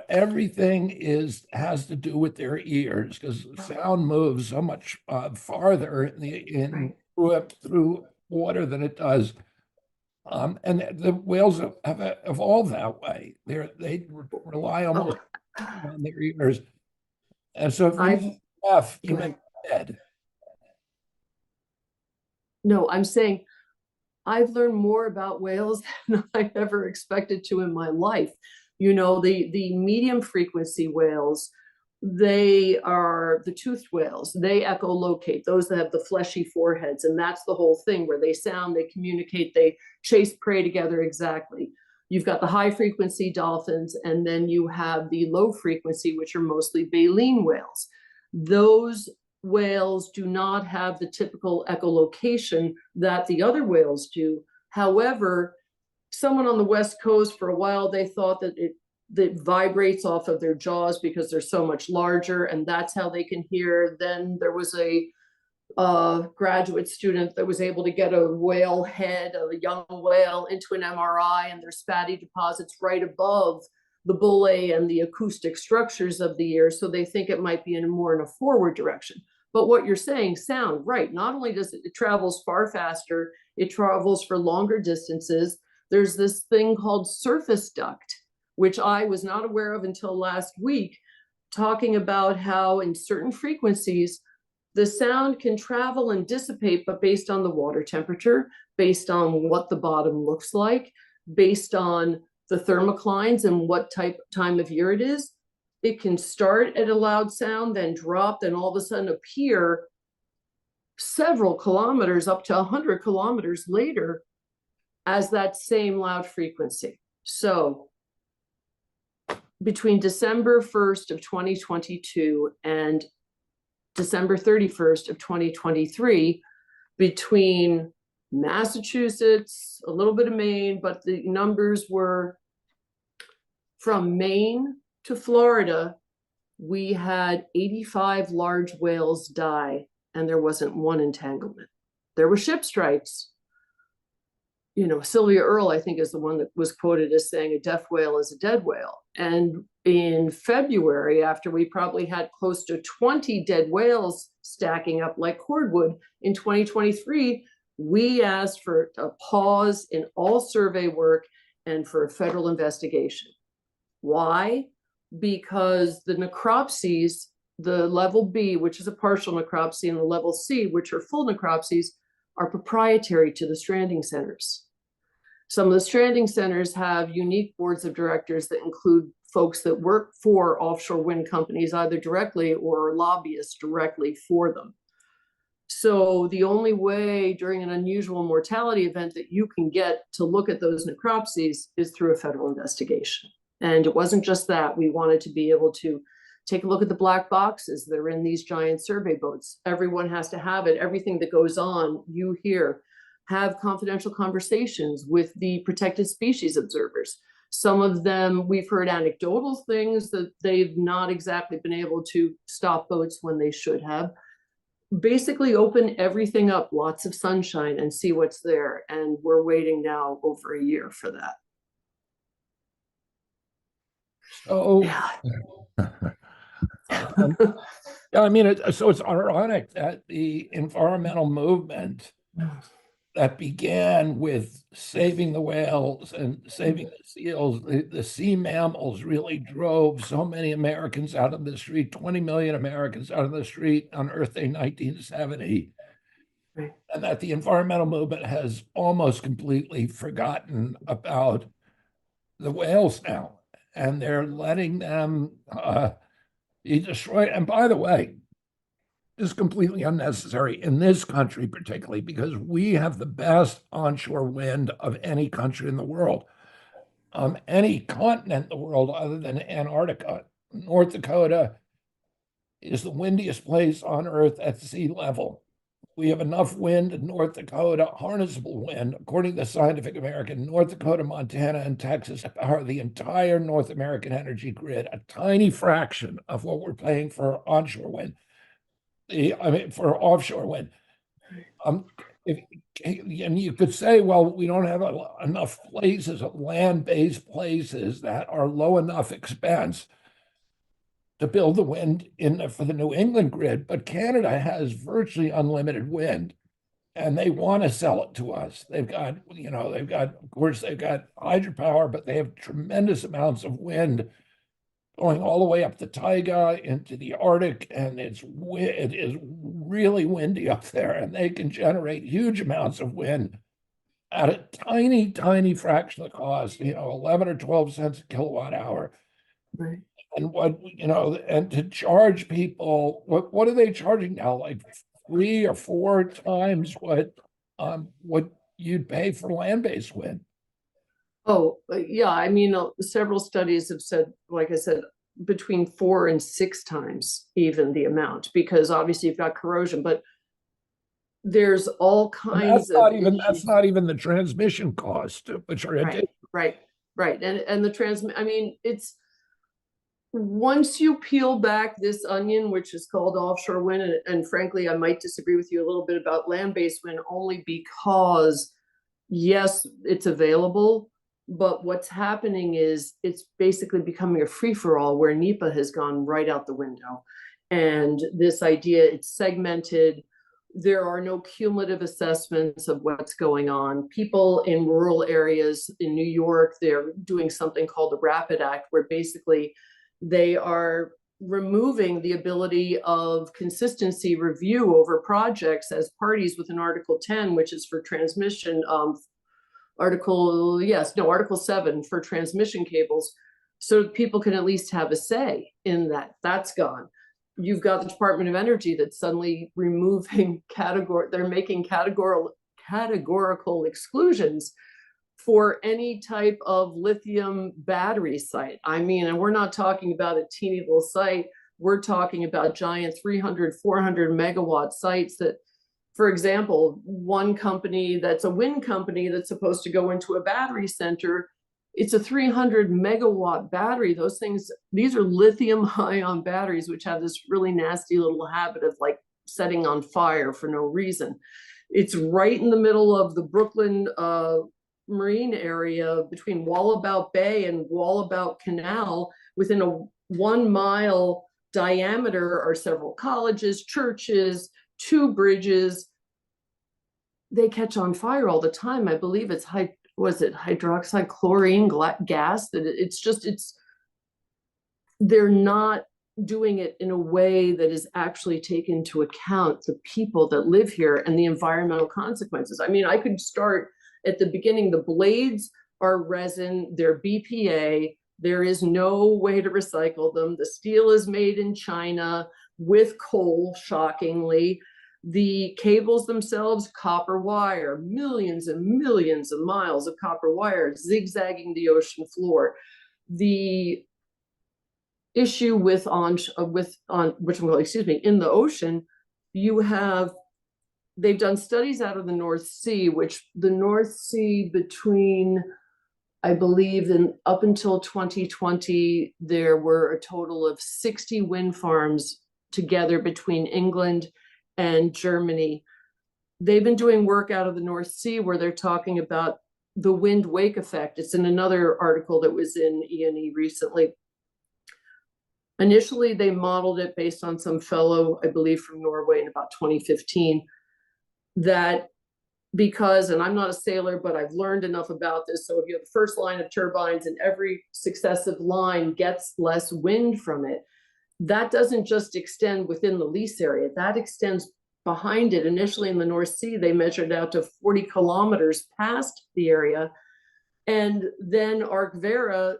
everything has to do with their ears, because sound moves so much farther through water than it does. And the whales have evolved that way. They rely almost on their ears. And so if you're deaf, you may be dead. No, I'm saying I've learned more about whales than I ever expected to in my life. You know, the medium frequency whales, they are the toothed whales. They echolocate, those that have the fleshy foreheads. And that's the whole thing where they sound, they communicate, they chase prey together exactly. You've got the high frequency dolphins, and then you have the low frequency, which are mostly baleen whales. Those whales do not have the typical echolocation that the other whales do. However, someone on the West Coast for a while, they thought that it vibrates off of their jaws because they're so much larger, and that's how they can hear. Then there was a graduate student that was able to get a whale head of a young whale into an MRI, and there's fatty deposits right above the bullae and the acoustic structures of the ear. So they think it might be more in a forward direction. But what you're saying, sound, right? Not only does it travels far faster, it travels for longer distances. There's this thing called surface duct, which I was not aware of until last week, talking about how in certain frequencies, the sound can travel and dissipate, but based on the water temperature, based on what the bottom looks like, based on the thermoclines and what time of year it is, it can start at a loud sound, then drop, then all of a sudden appear several kilometers, up to 100 kilometers later as that same loud frequency. So between December 1st of 2022 and December 31st of 2023, between Massachusetts, a little bit of Maine, but the numbers were from Maine to Florida, we had 85 large whales die, and there wasn't one entanglement. There were ship strikes. You know, Sylvia Earle, I think, is the one that was quoted as saying a deaf whale is a dead whale. And in February, after we probably had close to 20 dead whales stacking up like cordwood, in 2023, we asked for a pause in all survey work and for a federal investigation. Why? Because the necropsies, the level B, which is a partial necropsy, and the level C, which are full necropsies, are proprietary to the stranding centers. Some of the stranding centers have unique boards of directors that include folks that work for offshore wind companies, either directly or lobbyists directly for them. So the only way during an unusual mortality event that you can get to look at those necropsies is through a federal investigation. And it wasn't just that. We wanted to be able to take a look at the black boxes that are in these giant survey boats. Everyone has to have it. Everything that goes on, you hear. Have confidential conversations with the protected species observers. Some of them, we've heard anecdotal things that they've not exactly been able to stop boats when they should have. Basically open everything up, lots of sunshine, and see what's there. And we're waiting now over a year for that. So, I mean, so it's ironic that the environmental movement that began with saving the whales and saving the seals. The sea mammals really drove so many Americans out of the street, 20 million Americans out of the street on Earth Day 1970. Right. And that the environmental movement has almost completely forgotten about the whales now. And they're letting them be destroyed. And by the way, is completely unnecessary in this country, particularly because we have the best onshore wind of any country in the world. Any continent in the world other than Antarctica. North Dakota is the windiest place on Earth at sea level. We have enough wind in North Dakota, harnessable wind, according to Scientific American. North Dakota, Montana, and Texas power the entire North American energy grid, a tiny fraction of what we're paying for onshore wind. For offshore wind. And you could say, well, we don't have enough places, land-based places that are low enough expense to build the wind for the New England grid, but Canada has virtually unlimited wind, and they want to sell it to us. They've got, of course, they've got hydropower, but they have tremendous amounts of wind going all the way up the Taiga into the Arctic, and it is really windy up there, and they can generate huge amounts of wind at a tiny, tiny fraction of the cost, 11 or 12 cents a kilowatt hour. Right. And and to charge people, what are they charging now? Like 3 or 4 times what you'd pay for land-based wind. Oh, yeah. I mean, several studies have said, like I said, between 4 and 6 times even the amount, because obviously you've got corrosion, but there's all kinds of that's not even the transmission cost, which are right. And the I mean, it's once you peel back this onion, which is called offshore wind, and frankly, I might disagree with you a little bit about land-based wind, only because yes, it's available. But what's happening is it's basically becoming a free-for-all where NEPA has gone right out the window. And this idea, it's segmented. There are no cumulative assessments of what's going on. People in rural areas in New York, they're doing something called the Rapid Act, where basically they are removing the ability of consistency review over projects as parties within Article 10, which is for transmission Article 7 for transmission cables, so people can at least have a say in that. That's gone. You've got the Department of Energy that's suddenly removing they're making categorical exclusions for any type of lithium battery site. I mean, and we're not talking about a teeny little site. We're talking about giant 300, 400 megawatt sites that, for example, one company that's a wind company that's supposed to go into a battery center, it's a 300 megawatt battery. Those things, these are lithium ion batteries, which have this really nasty little habit of like setting on fire for no reason. It's right in the middle of the Brooklyn marine area between Wallabout Bay and Wallabout Canal. Within a 1 mile diameter are several colleges, churches, 2 bridges. They catch on fire all the time. I believe it's hydroxide chlorine gas. They're not doing it in a way that is actually taken into account the people that live here and the environmental consequences. I mean, I could start at the beginning. The blades are resin, they're BPA. There is no way to recycle them. The steel is made in China with coal, shockingly. The cables themselves, copper wire, millions and millions of miles of copper wire zigzagging the ocean floor. The issue in the ocean, they've done studies out of the North Sea, which the North Sea between, I believe, up until 2020, there were a total of 60 wind farms together between England and Germany. They've been doing work out of the North Sea where they're talking about the wind wake effect. It's in another article that was in E&E recently. Initially, they modeled it based on some fellow, I believe from Norway in about 2015, that because, and I'm not a sailor, but I've learned enough about this. So if you have the first line of turbines and every successive line gets less wind from it, that doesn't just extend within the lease area, that extends behind it. Initially in the North Sea, they measured out to 40 kilometers past the area. And then Arcvera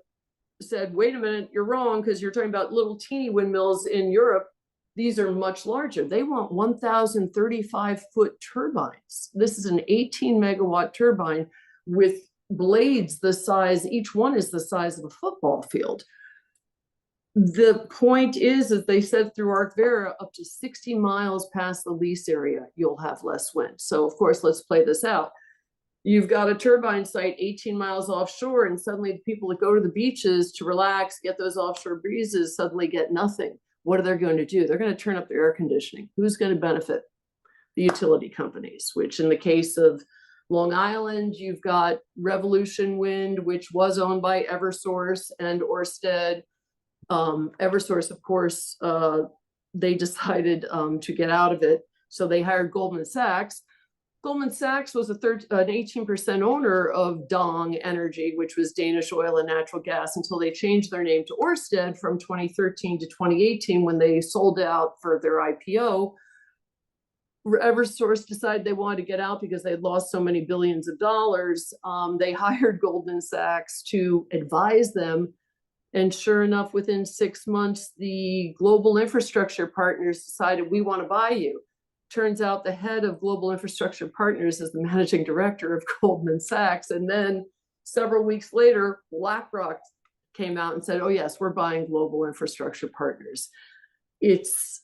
said, wait a minute, you're wrong, because you're talking about little teeny windmills in Europe. These are much larger. They want 1,035-foot turbines. This is an 18 megawatt turbine with blades the size, each one is the size of a football field. The point is, as they said through Arcvera, up to 60 miles past the lease area, you'll have less wind. So of course, let's play this out. You've got a turbine site 18 miles offshore, and suddenly the people that go to the beaches to relax, get those offshore breezes, suddenly get nothing. What are they going to do? They're going to turn up their air conditioning. Who's going to benefit? The utility companies, which in the case of Long Island, you've got Revolution Wind, which was owned by Eversource and Ørsted. Eversource, of course, they decided to get out of it. So they hired Goldman Sachs. Goldman Sachs was an 18% owner of Dong Energy, which was Danish oil and natural gas, until they changed their name to Ørsted from 2013 to 2018 when they sold out for their IPO. Eversource decided they wanted to get out because they'd lost so many billions of dollars. They hired Goldman Sachs to advise them. And sure enough, within 6 months, the Global Infrastructure Partners decided, we want to buy you. Turns out the head of Global Infrastructure Partners is the managing director of Goldman Sachs. And then several weeks later, BlackRock came out and said, oh yes, we're buying Global Infrastructure Partners. It's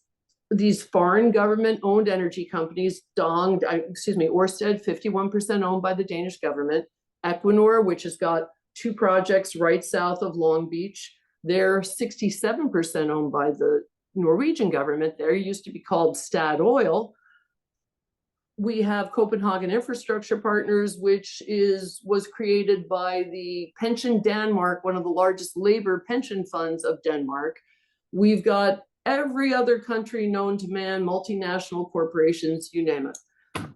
these foreign government-owned energy companies, Ørsted, 51% owned by the Danish government, Equinor, which has got 2 projects right south of Long Beach, they're 67% owned by the Norwegian government. They used to be called Statoil. We have Copenhagen Infrastructure Partners, which was created by the Pension Denmark, one of the largest labor pension funds of Denmark. We've got every other country known to man, multinational corporations, you name it.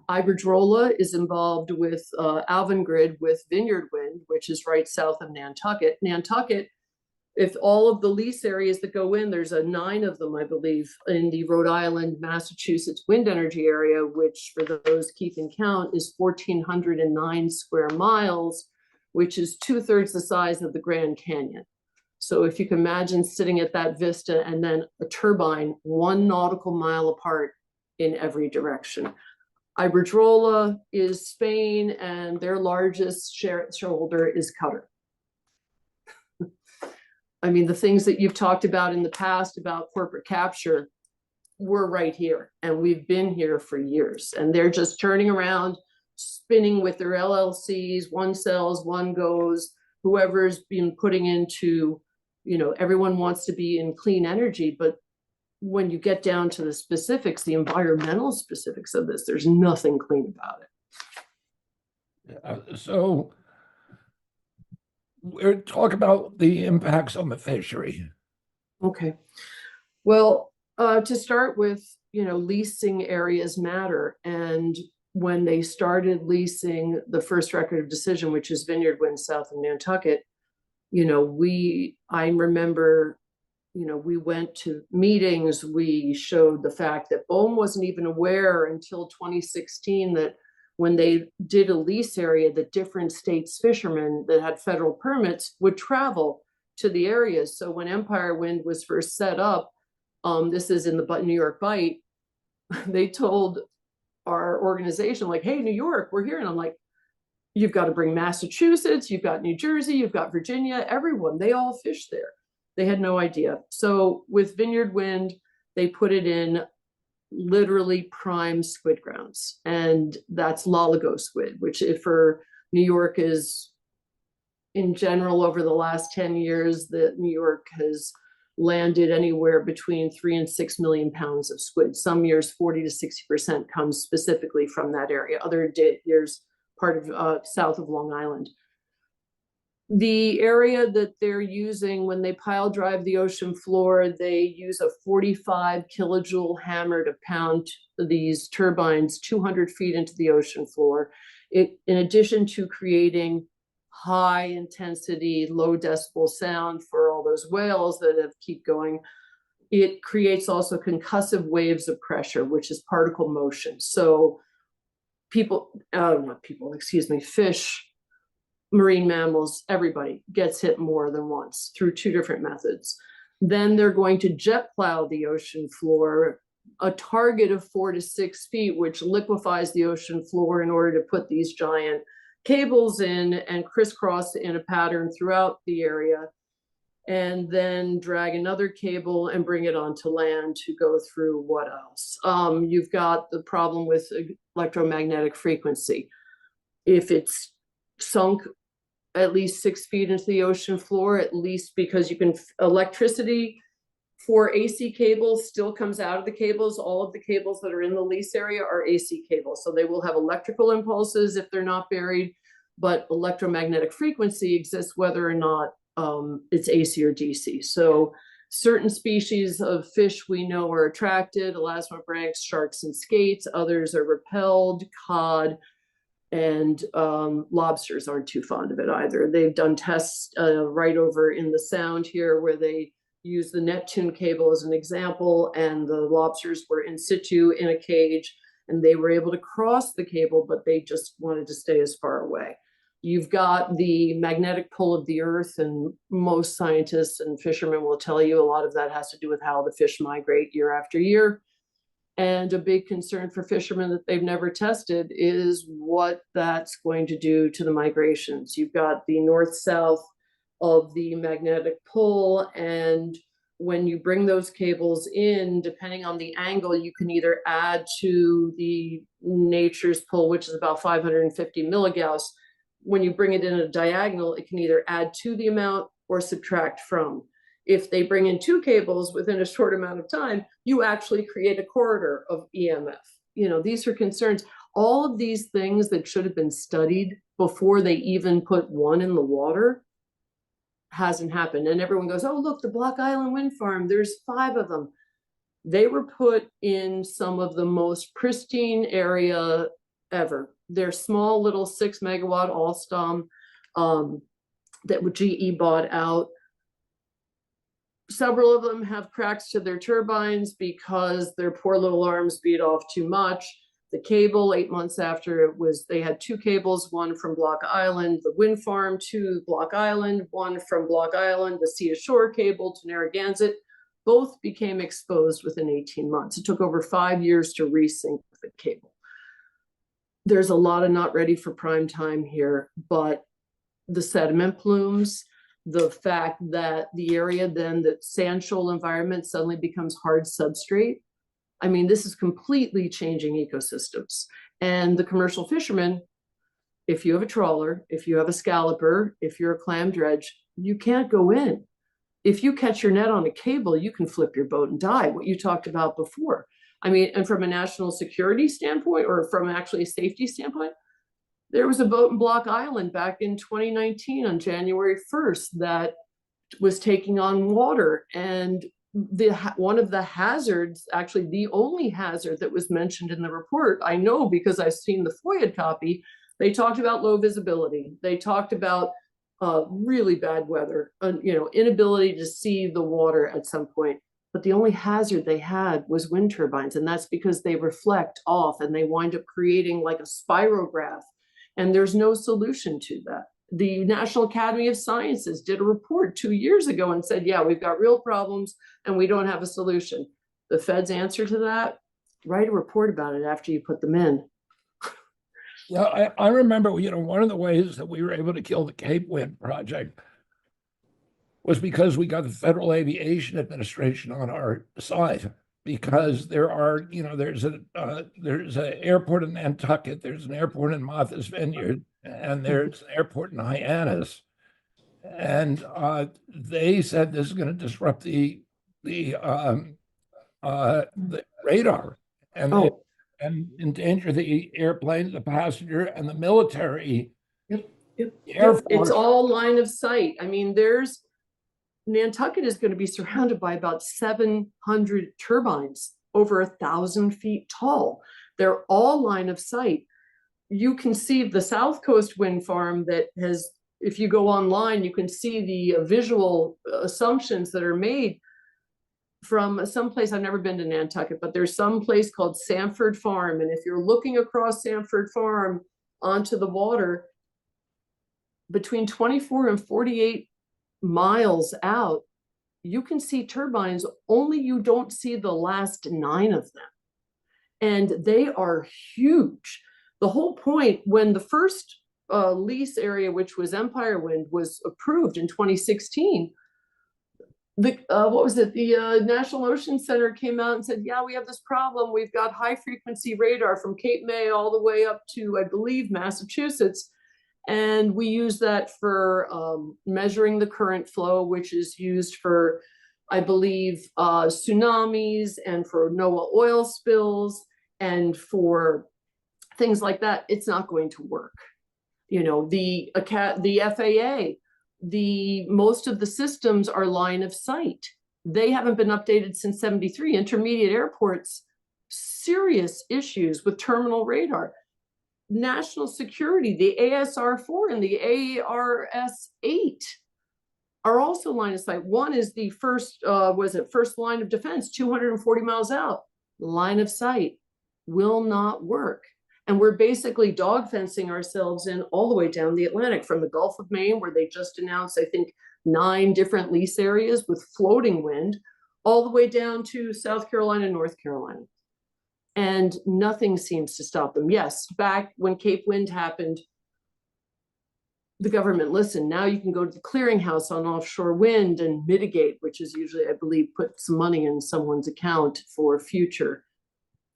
Iberdrola is involved with Avangrid with Vineyard Wind, which is right south of Nantucket. Nantucket, if all of the lease areas that go in, there's 9 of them, I believe, in the Rhode Island, Massachusetts wind energy area, which for those keeping count is 1,409 square miles, which is 2/3 the size of the Grand Canyon. So if you can imagine sitting at that vista and then a turbine 1 nautical mile apart in every direction. Iberdrola is Spain, and their largest shareholder is Qatar. I mean, the things that you've talked about in the past about corporate capture, we're right here, and we've been here for years. And they're just turning around, spinning with their LLCs, one sells, one goes, whoever's been putting into, everyone wants to be in clean energy, but when you get down to the specifics, the environmental specifics of this, there's nothing clean about it. So we're talking about the impacts on the fishery. Okay. Well, to start with, leasing areas matter. And when they started leasing the first record of decision, which is Vineyard Wind south of Nantucket, I remember, we went to meetings, we showed the fact that BOEM wasn't even aware until 2016 that when they did a lease area, the different states' fishermen that had federal permits would travel to the areas. So when Empire Wind was first set up, this is in the New York Bight, they told our organization, like, hey, New York, we're here. And I'm like, you've got to bring Massachusetts, you've got New Jersey, you've got Virginia, everyone, they all fish there. They had no idea. So with Vineyard Wind, they put it in literally prime squid grounds. And that's Lalago squid, which for New York is, in general, over the last 10 years, that New York has landed anywhere between 3 and 6 million pounds of squid. Some years, 40 to 60% comes specifically from that area. Other years, part of south of Long Island. The area that they're using when they pile drive the ocean floor, they use a 45 kilojoule hammer to pound these turbines 200 feet into the ocean floor. In addition to creating high intensity, low decibel sound for all those whales that keep going, it creates also concussive waves of pressure, which is particle motion. So fish, marine mammals, everybody gets hit more than once through two different methods. Then they're going to jet plow the ocean floor, a target of 4 to 6 feet, which liquefies the ocean floor in order to put these giant cables in and crisscross in a pattern throughout the area, and then drag another cable and bring it onto land to go through what else? You've got the problem with electromagnetic frequency. If it's sunk at least 6 feet into the ocean floor, at least, because you can, electricity for AC cables still comes out of the cables. All of the cables that are in the lease area are AC cables. So they will have electrical impulses if they're not buried, but electromagnetic frequency exists whether or not it's AC or DC. So certain species of fish we know are attracted, elasmobranchs, sharks, and skates. Others are repelled, cod, and lobsters aren't too fond of it either. They've done tests right over in the Sound here where they use the Neptune cable as an example, and the lobsters were in situ in a cage, and they were able to cross the cable, but they just wanted to stay as far away. You've got the magnetic pull of the earth, and most scientists and fishermen will tell you a lot of that has to do with how the fish migrate year after year. And a big concern for fishermen that they've never tested is what that's going to do to the migrations. You've got the north-south of the magnetic pull, and when you bring those cables in, depending on the angle, you can either add to the nature's pull, which is about 550 milligauss. When you bring it in a diagonal, it can either add to the amount or subtract from. If they bring in two cables within a short amount of time, you actually create a corridor of EMF. You know, these are concerns. All of these things that should have been studied before they even put one in the water hasn't happened. And everyone goes, oh, look, the Block Island wind farm, there's 5 of them. They were put in some of the most pristine area ever. They're small little 6 megawatt Alstom that GE bought out. Several of them have cracks to their turbines because their poor little arms beat off too much. The cable, 8 months after it was, they had 2 cables, one from Block Island, the wind farm to Block Island, one from Block Island, the Sea Ashore cable to Narragansett. Both became exposed within 18 months. It took over 5 years to resync the cable. There's a lot of not ready for prime time here, but the sediment plumes, the fact that the area then, that sand shoal environment suddenly becomes hard substrate. I mean, this is completely changing ecosystems. And the commercial fishermen, if you have a trawler, if you have a scalloper, if you're a clam dredge, you can't go in. If you catch your net on a cable, you can flip your boat and die, what you talked about before. I mean, and from a national security standpoint, or from actually a safety standpoint, there was a boat in Block Island back in 2019 on January 1st that was taking on water. And one of the hazards, actually the only hazard that was mentioned in the report, I know because I've seen the FOIA copy, they talked about low visibility. They talked about really bad weather, inability to see the water at some point. But the only hazard they had was wind turbines. And that's because they reflect off and they wind up creating like a spirograph. And there's no solution to that. The National Academy of Sciences did a report 2 years ago and said, yeah, we've got real problems and we don't have a solution. The Fed's answer to that, write a report about it after you put them in. Yeah, I remember, one of the ways that we were able to kill the Cape Wind project was because we got the Federal Aviation Administration on our side. Because there are, there's an airport in Nantucket, there's an airport in Martha's Vineyard, and there's an airport in Hyannis. And they said this is going to disrupt the radar and endanger the airplane, the passenger, and the military It's all line of sight. I mean, Nantucket is going to be surrounded by about 700 turbines over 1,000 feet tall. They're all line of sight. You can see the South Coast Wind Farm that has, if you go online, you can see the visual assumptions that are made from some place. I've never been to Nantucket, but there's some place called Sanford Farm. And if you're looking across Sanford Farm onto the water, between 24 and 48 miles out, you can see turbines, only you don't see the last 9 of them. And they are huge. The whole point, when the first lease area, which was Empire Wind, was approved in 2016, the National Ocean Center came out and said, yeah, we have this problem. We've got high frequency radar from Cape May all the way up to, I believe, Massachusetts. And we use that for measuring the current flow, which is used for, I believe, tsunamis and for NOAA oil spills and for things like that. It's not going to work. You know, the FAA, most of the systems are line of sight. They haven't been updated since '73. Intermediate airports, serious issues with terminal radar. National security, the ASR-4 and the ARS-8 are also line of sight. One is the first line of defense, 240 miles out. Line of sight will not work. And we're basically dog fencing ourselves in all the way down the Atlantic, from the Gulf of Maine, where they just announced, I think, 9 different lease areas with floating wind, all the way down to South Carolina, North Carolina. And nothing seems to stop them. Yes, back when Cape Wind happened, the government listened. Now you can go to the clearinghouse on offshore wind and mitigate, which is usually, I believe, put some money in someone's account for future.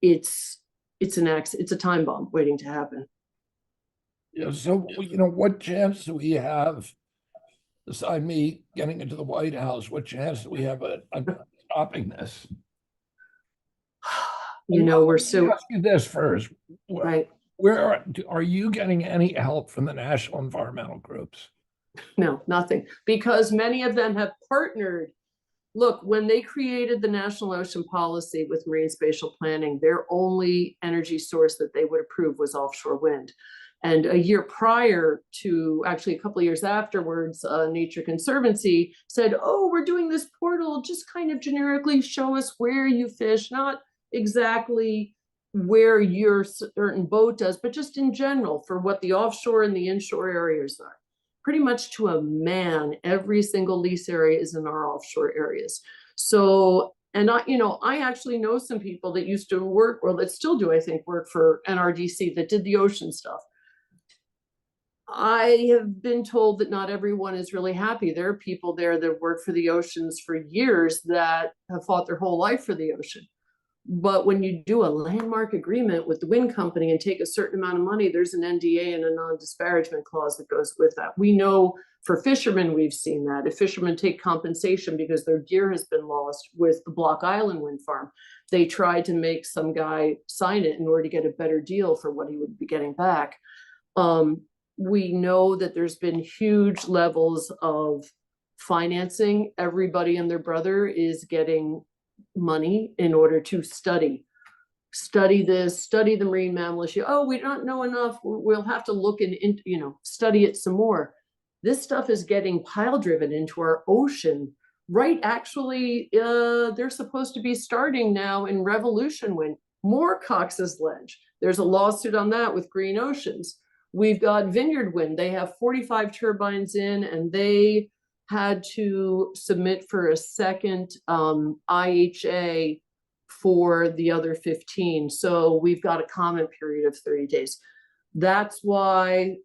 It's a time bomb waiting to happen. Yeah, so, you know, what chance do we have, beside me getting into the White House, what chance do we have of stopping this? You know, we're so. Let me ask you this first. Right. Where are you getting any help from the national environmental groups? No, nothing, because many of them have partnered. Look, when they created the National Ocean Policy with Marine Spatial Planning, their only energy source that they would approve was offshore wind. And a year prior to, actually a couple of years afterwards, Nature Conservancy said, oh, we're doing this portal, just kind of generically show us where you fish, not exactly where your certain boat does, but just in general for what the offshore and the inshore areas are. Pretty much to a man, every single lease area is in our offshore areas. So, and I actually know some people that used to work, or that still do, I think, work for NRDC that did the ocean stuff. I have been told that not everyone is really happy. There are people there that work for the oceans for years that have fought their whole life for the ocean. But when you do a landmark agreement with the wind company and take a certain amount of money, there's an NDA and a non-disparagement clause that goes with that. We know for fishermen, we've seen that. If fishermen take compensation because their gear has been lost with the Block Island wind farm, they tried to make some guy sign it in order to get a better deal for what he would be getting back. We know that there's been huge levels of financing. Everybody and their brother is getting money in order to study this, study the marine mammal issue. Oh, we don't know enough. We'll have to look and study it some more. This stuff is getting pile driven into our ocean. Right, actually, they're supposed to be starting now in Revolution Wind, Moorcox's Ledge. There's a lawsuit on that with Green Oceans. We've got Vineyard Wind. They have 45 turbines in, and they had to submit for a second IHA for the other 15. So we've got a comment period of 30 days. That's why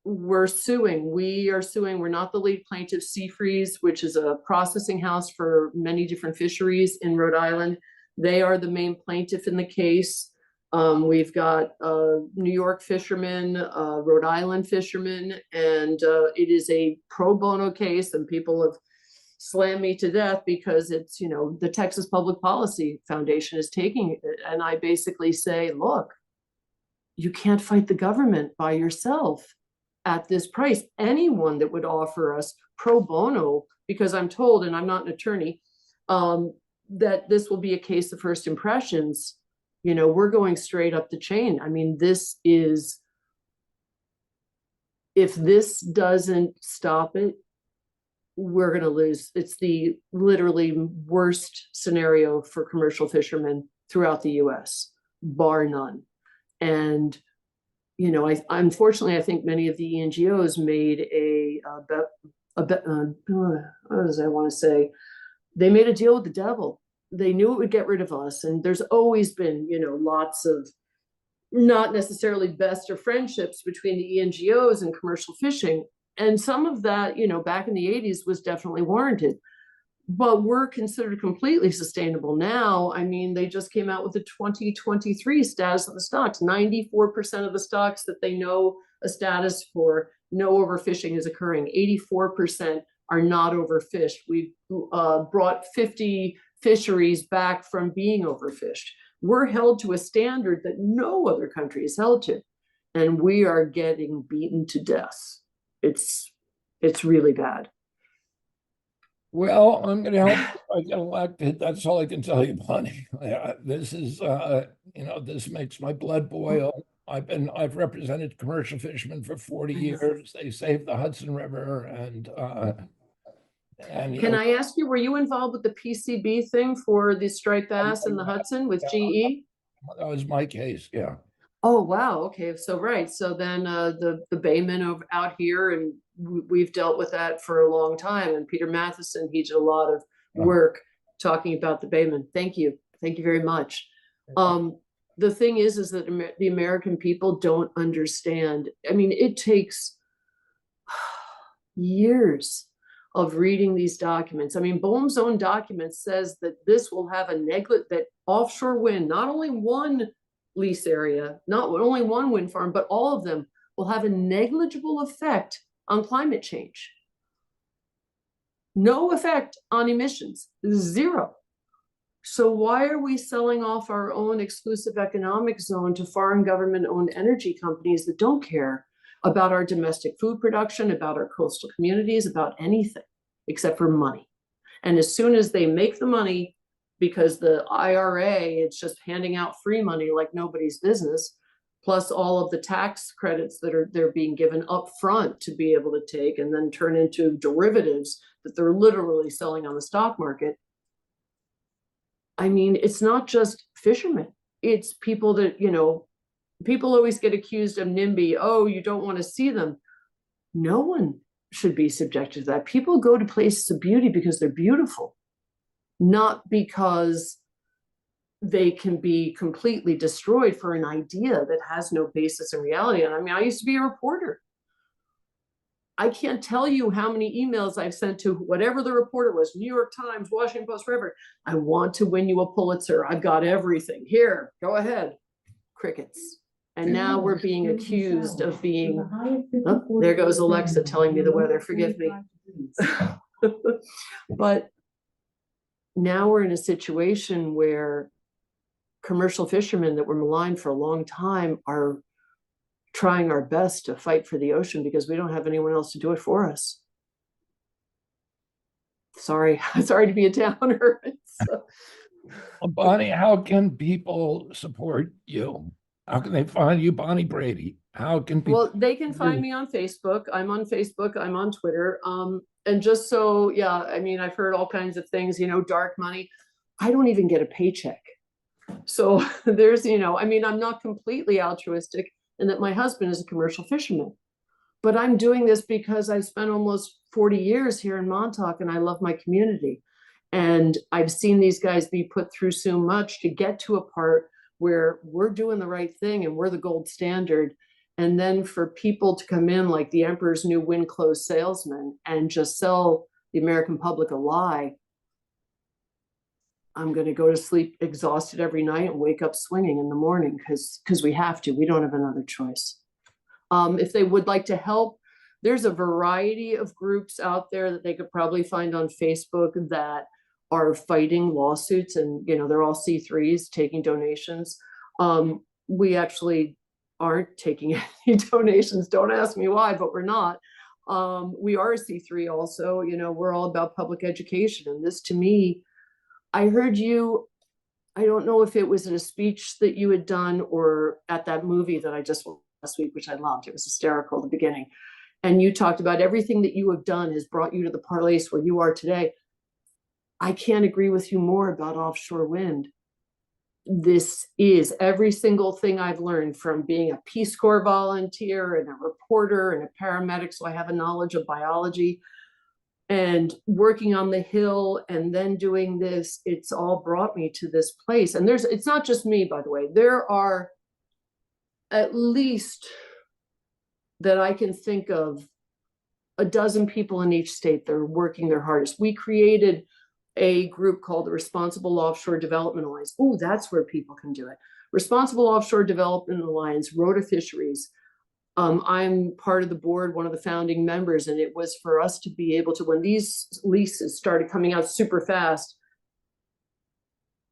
we're suing. We are suing. We're not the lead plaintiff. Seafreeze, which is a processing house for many different fisheries in Rhode Island, they are the main plaintiff in the case. We've got New York fishermen, Rhode Island fishermen, and it is a pro bono case, and people have slammed me to death because it's, the Texas Public Policy Foundation is taking it. And I basically say, look, you can't fight the government by yourself. at this price. Anyone that would offer us pro bono, because I'm told, and I'm not an attorney, that this will be a case of first impressions, we're going straight up the chain. I mean, if this doesn't stop it, we're going to lose. It's the literally worst scenario for commercial fishermen throughout the U.S., bar none. And, unfortunately, I think many of the NGOs made what does I want to say? They made a deal with the devil. They knew it would get rid of us. And there's always been, lots of not necessarily best of friendships between the NGOs and commercial fishing. And some of that, back in the 80s was definitely warranted. But we're considered completely sustainable now. I mean, they just came out with the 2023 status of the stocks. 94% of the stocks that they know a status for, no overfishing is occurring. 84% are not overfished. We've brought 50 fisheries back from being overfished. We're held to a standard that no other country is held to. And we are getting beaten to death. It's really bad. Well, I'm going to help I get elected. That's all I can tell you, Bonnie. This is, this makes my blood boil. I've represented commercial fishermen for 40 years. They saved the Hudson River, and can I ask you, were you involved with the PCB thing for the striped bass in the Hudson with GE? That was my case, yeah. Oh, wow. Okay. So, right. So then the baymen out here, and we've dealt with that for a long time. And Peter Matheson, he did a lot of work talking about the baymen. Thank you. Thank you very much. The thing is that the American people don't understand. I mean, it takes years of reading these documents. I mean, BOEM's own document says that this will have that offshore wind, not only one lease area, not only one wind farm, but all of them will have a negligible effect on climate change. No effect on emissions, zero. So why are we selling off our own exclusive economic zone to foreign government-owned energy companies that don't care about our domestic food production, about our coastal communities, about anything except for money? And as soon as they make the money, because the IRA, it's just handing out free money like nobody's business, plus all of the tax credits that they're being given up front to be able to take and then turn into derivatives that they're literally selling on the stock market. I mean, it's not just fishermen. It's people that, people always get accused of NIMBY. Oh, you don't want to see them. No one should be subjected to that. People go to places of beauty because they're beautiful, not because they can be completely destroyed for an idea that has no basis in reality. And I mean, I used to be a reporter. I can't tell you how many emails I've sent to whatever the reporter was, New York Times, Washington Post, wherever. I want to win you a Pulitzer. I've got everything. Here, go ahead. Crickets. And now we're being accused of being, oh, there goes Alexa telling me the weather, forgive me. But now we're in a situation where commercial fishermen that were maligned for a long time are trying our best to fight for the ocean because we don't have anyone else to do it for us. Sorry to be a downer. Bonnie, how can people support you? How can they find you, Bonnie Brady? How can people? Well, they can find me on Facebook. I'm on Facebook. I'm on Twitter. And just so, yeah, I mean, I've heard all kinds of things, dark money. I don't even get a paycheck. So there's, I mean, I'm not completely altruistic in that my husband is a commercial fisherman, but I'm doing this because I've spent almost 40 years here in Montauk and I love my community. And I've seen these guys be put through so much to get to a part where we're doing the right thing and we're the gold standard. And then for people to come in like the Emperor's New Wind Clothes salesman and just sell the American public a lie, I'm going to go to sleep exhausted every night and wake up swinging in the morning because we have to. We don't have another choice. If they would like to help, there's a variety of groups out there that they could probably find on Facebook that are fighting lawsuits, and they're all C3s taking donations. We actually aren't taking any donations. Don't ask me why, but we're not. We are a C3 also, we're all about public education. And this, to me, I heard you, I don't know if it was in a speech that you had done or at that movie that I just watched last week, which I loved. It was hysterical at the beginning. And you talked about everything that you have done has brought you to the place where you are today. I can't agree with you more about offshore wind. This is every single thing I've learned from being a Peace Corps volunteer and a reporter and a paramedic, so I have a knowledge of biology, and working on the Hill and then doing this. It's all brought me to this place. And it's not just me, by the way. There are at least that I can think of a dozen people in each state that are working their hardest. We created a group called the Responsible Offshore Development Alliance. Oh, that's where people can do it. Responsible Offshore Development Alliance, Rota Fisheries. I'm part of the board, one of the founding members, and it was for us to be able to, when these leases started coming out super fast,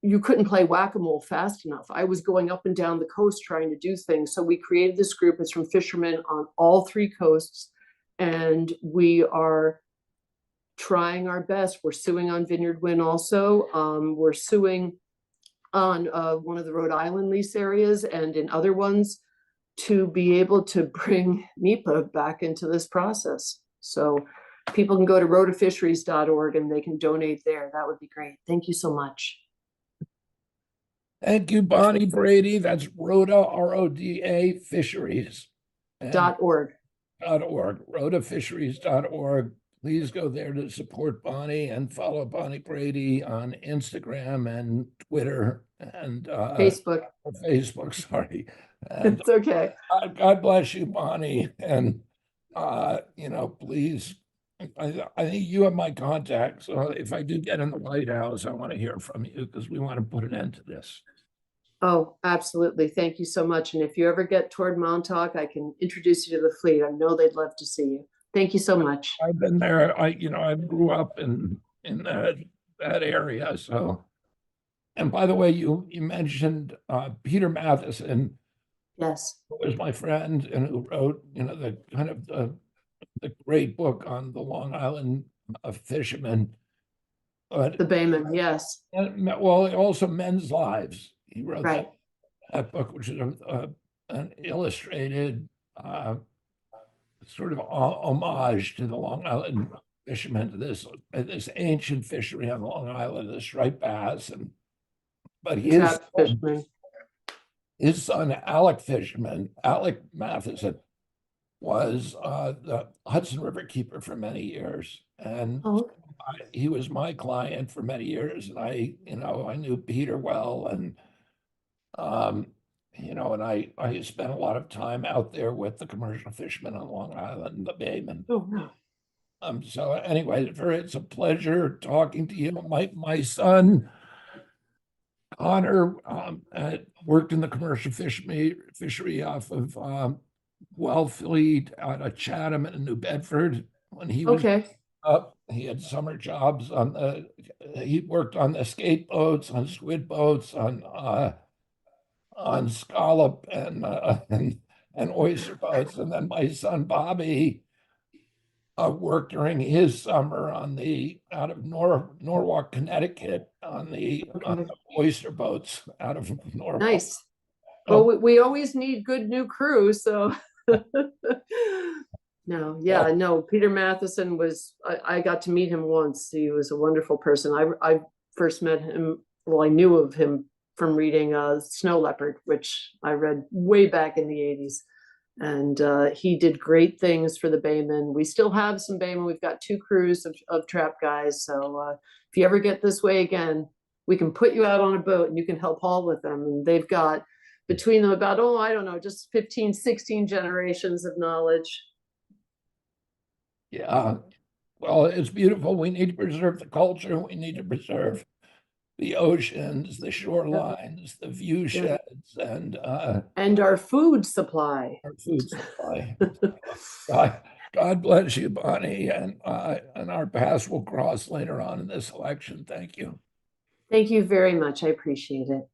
you couldn't play whack-a-mole fast enough. I was going up and down the coast trying to do things. So we created this group. It's from fishermen on all three coasts, and we are trying our best. We're suing on Vineyard Wind also. We're suing on one of the Rhode Island lease areas and in other ones to be able to bring NEPA back into this process. So people can go to rotafisheries.org and they can donate there. That would be great. Thank you so much. Thank you, Bonnie Brady. That's Rhoda, R-O-D-A, Fisheries. .org. Rotafisheries.org. Please go there to support Bonnie and follow Bonnie Brady on Instagram and Twitter and Facebook. Facebook, sorry. And, it's okay. God bless you, Bonnie. And, please, I think you have my contact. So if I do get in the White House, I want to hear from you because we want to put an end to this. Oh, absolutely. Thank you so much. And if you ever get toward Montauk, I can introduce you to the fleet. I know they'd love to see you. Thank you so much. I've been there. I grew up in that area. So, and by the way, you mentioned Peter Matheson. Yes. Who was my friend and who wrote, the kind of the great book on the Long Island fishermen. But the Bayman, yes. Well, also Men's Lives. He wrote right. that book, which is an illustrated sort of homage to the Long Island fishermen, to this ancient fishery on Long Island, the striped bass, but his son, Alec Matheson, was the Hudson River keeper for many years, and he was my client for many years, and I knew Peter well, and and I spent a lot of time out there with the commercial fishermen on Long Island, the Bayman. Oh, no. So anyway, it's a pleasure talking to you. My son, Connor, worked in the commercial fishery off of Wellfleet out of Chatham and New Bedford. When he was up, he had summer jobs he worked on the skate boats, on squid boats, on scallop and oyster boats. And then my son Bobby worked during his summer out of Norwalk, Connecticut, on the oyster boats out of Norwalk. Nice. Well, we always need good new crew, so. No, Peter Matheson I got to meet him once. He was a wonderful person. I first met him, I knew of him from reading Snow Leopard, which I read way back in the 80s. And he did great things for the Bayman. We still have some Bayman. We've got 2 crews of trap guys. So if you ever get this way again, we can put you out on a boat and you can help haul with them. And they've got between them about, just 15, 16 generations of knowledge. Yeah. Well, it's beautiful. We need to preserve the culture. We need to preserve the oceans, the shorelines, the view sheds, and our food supply. God bless you, Bonnie, and our paths will cross later on in this election. Thank you. Thank you very much. I appreciate it.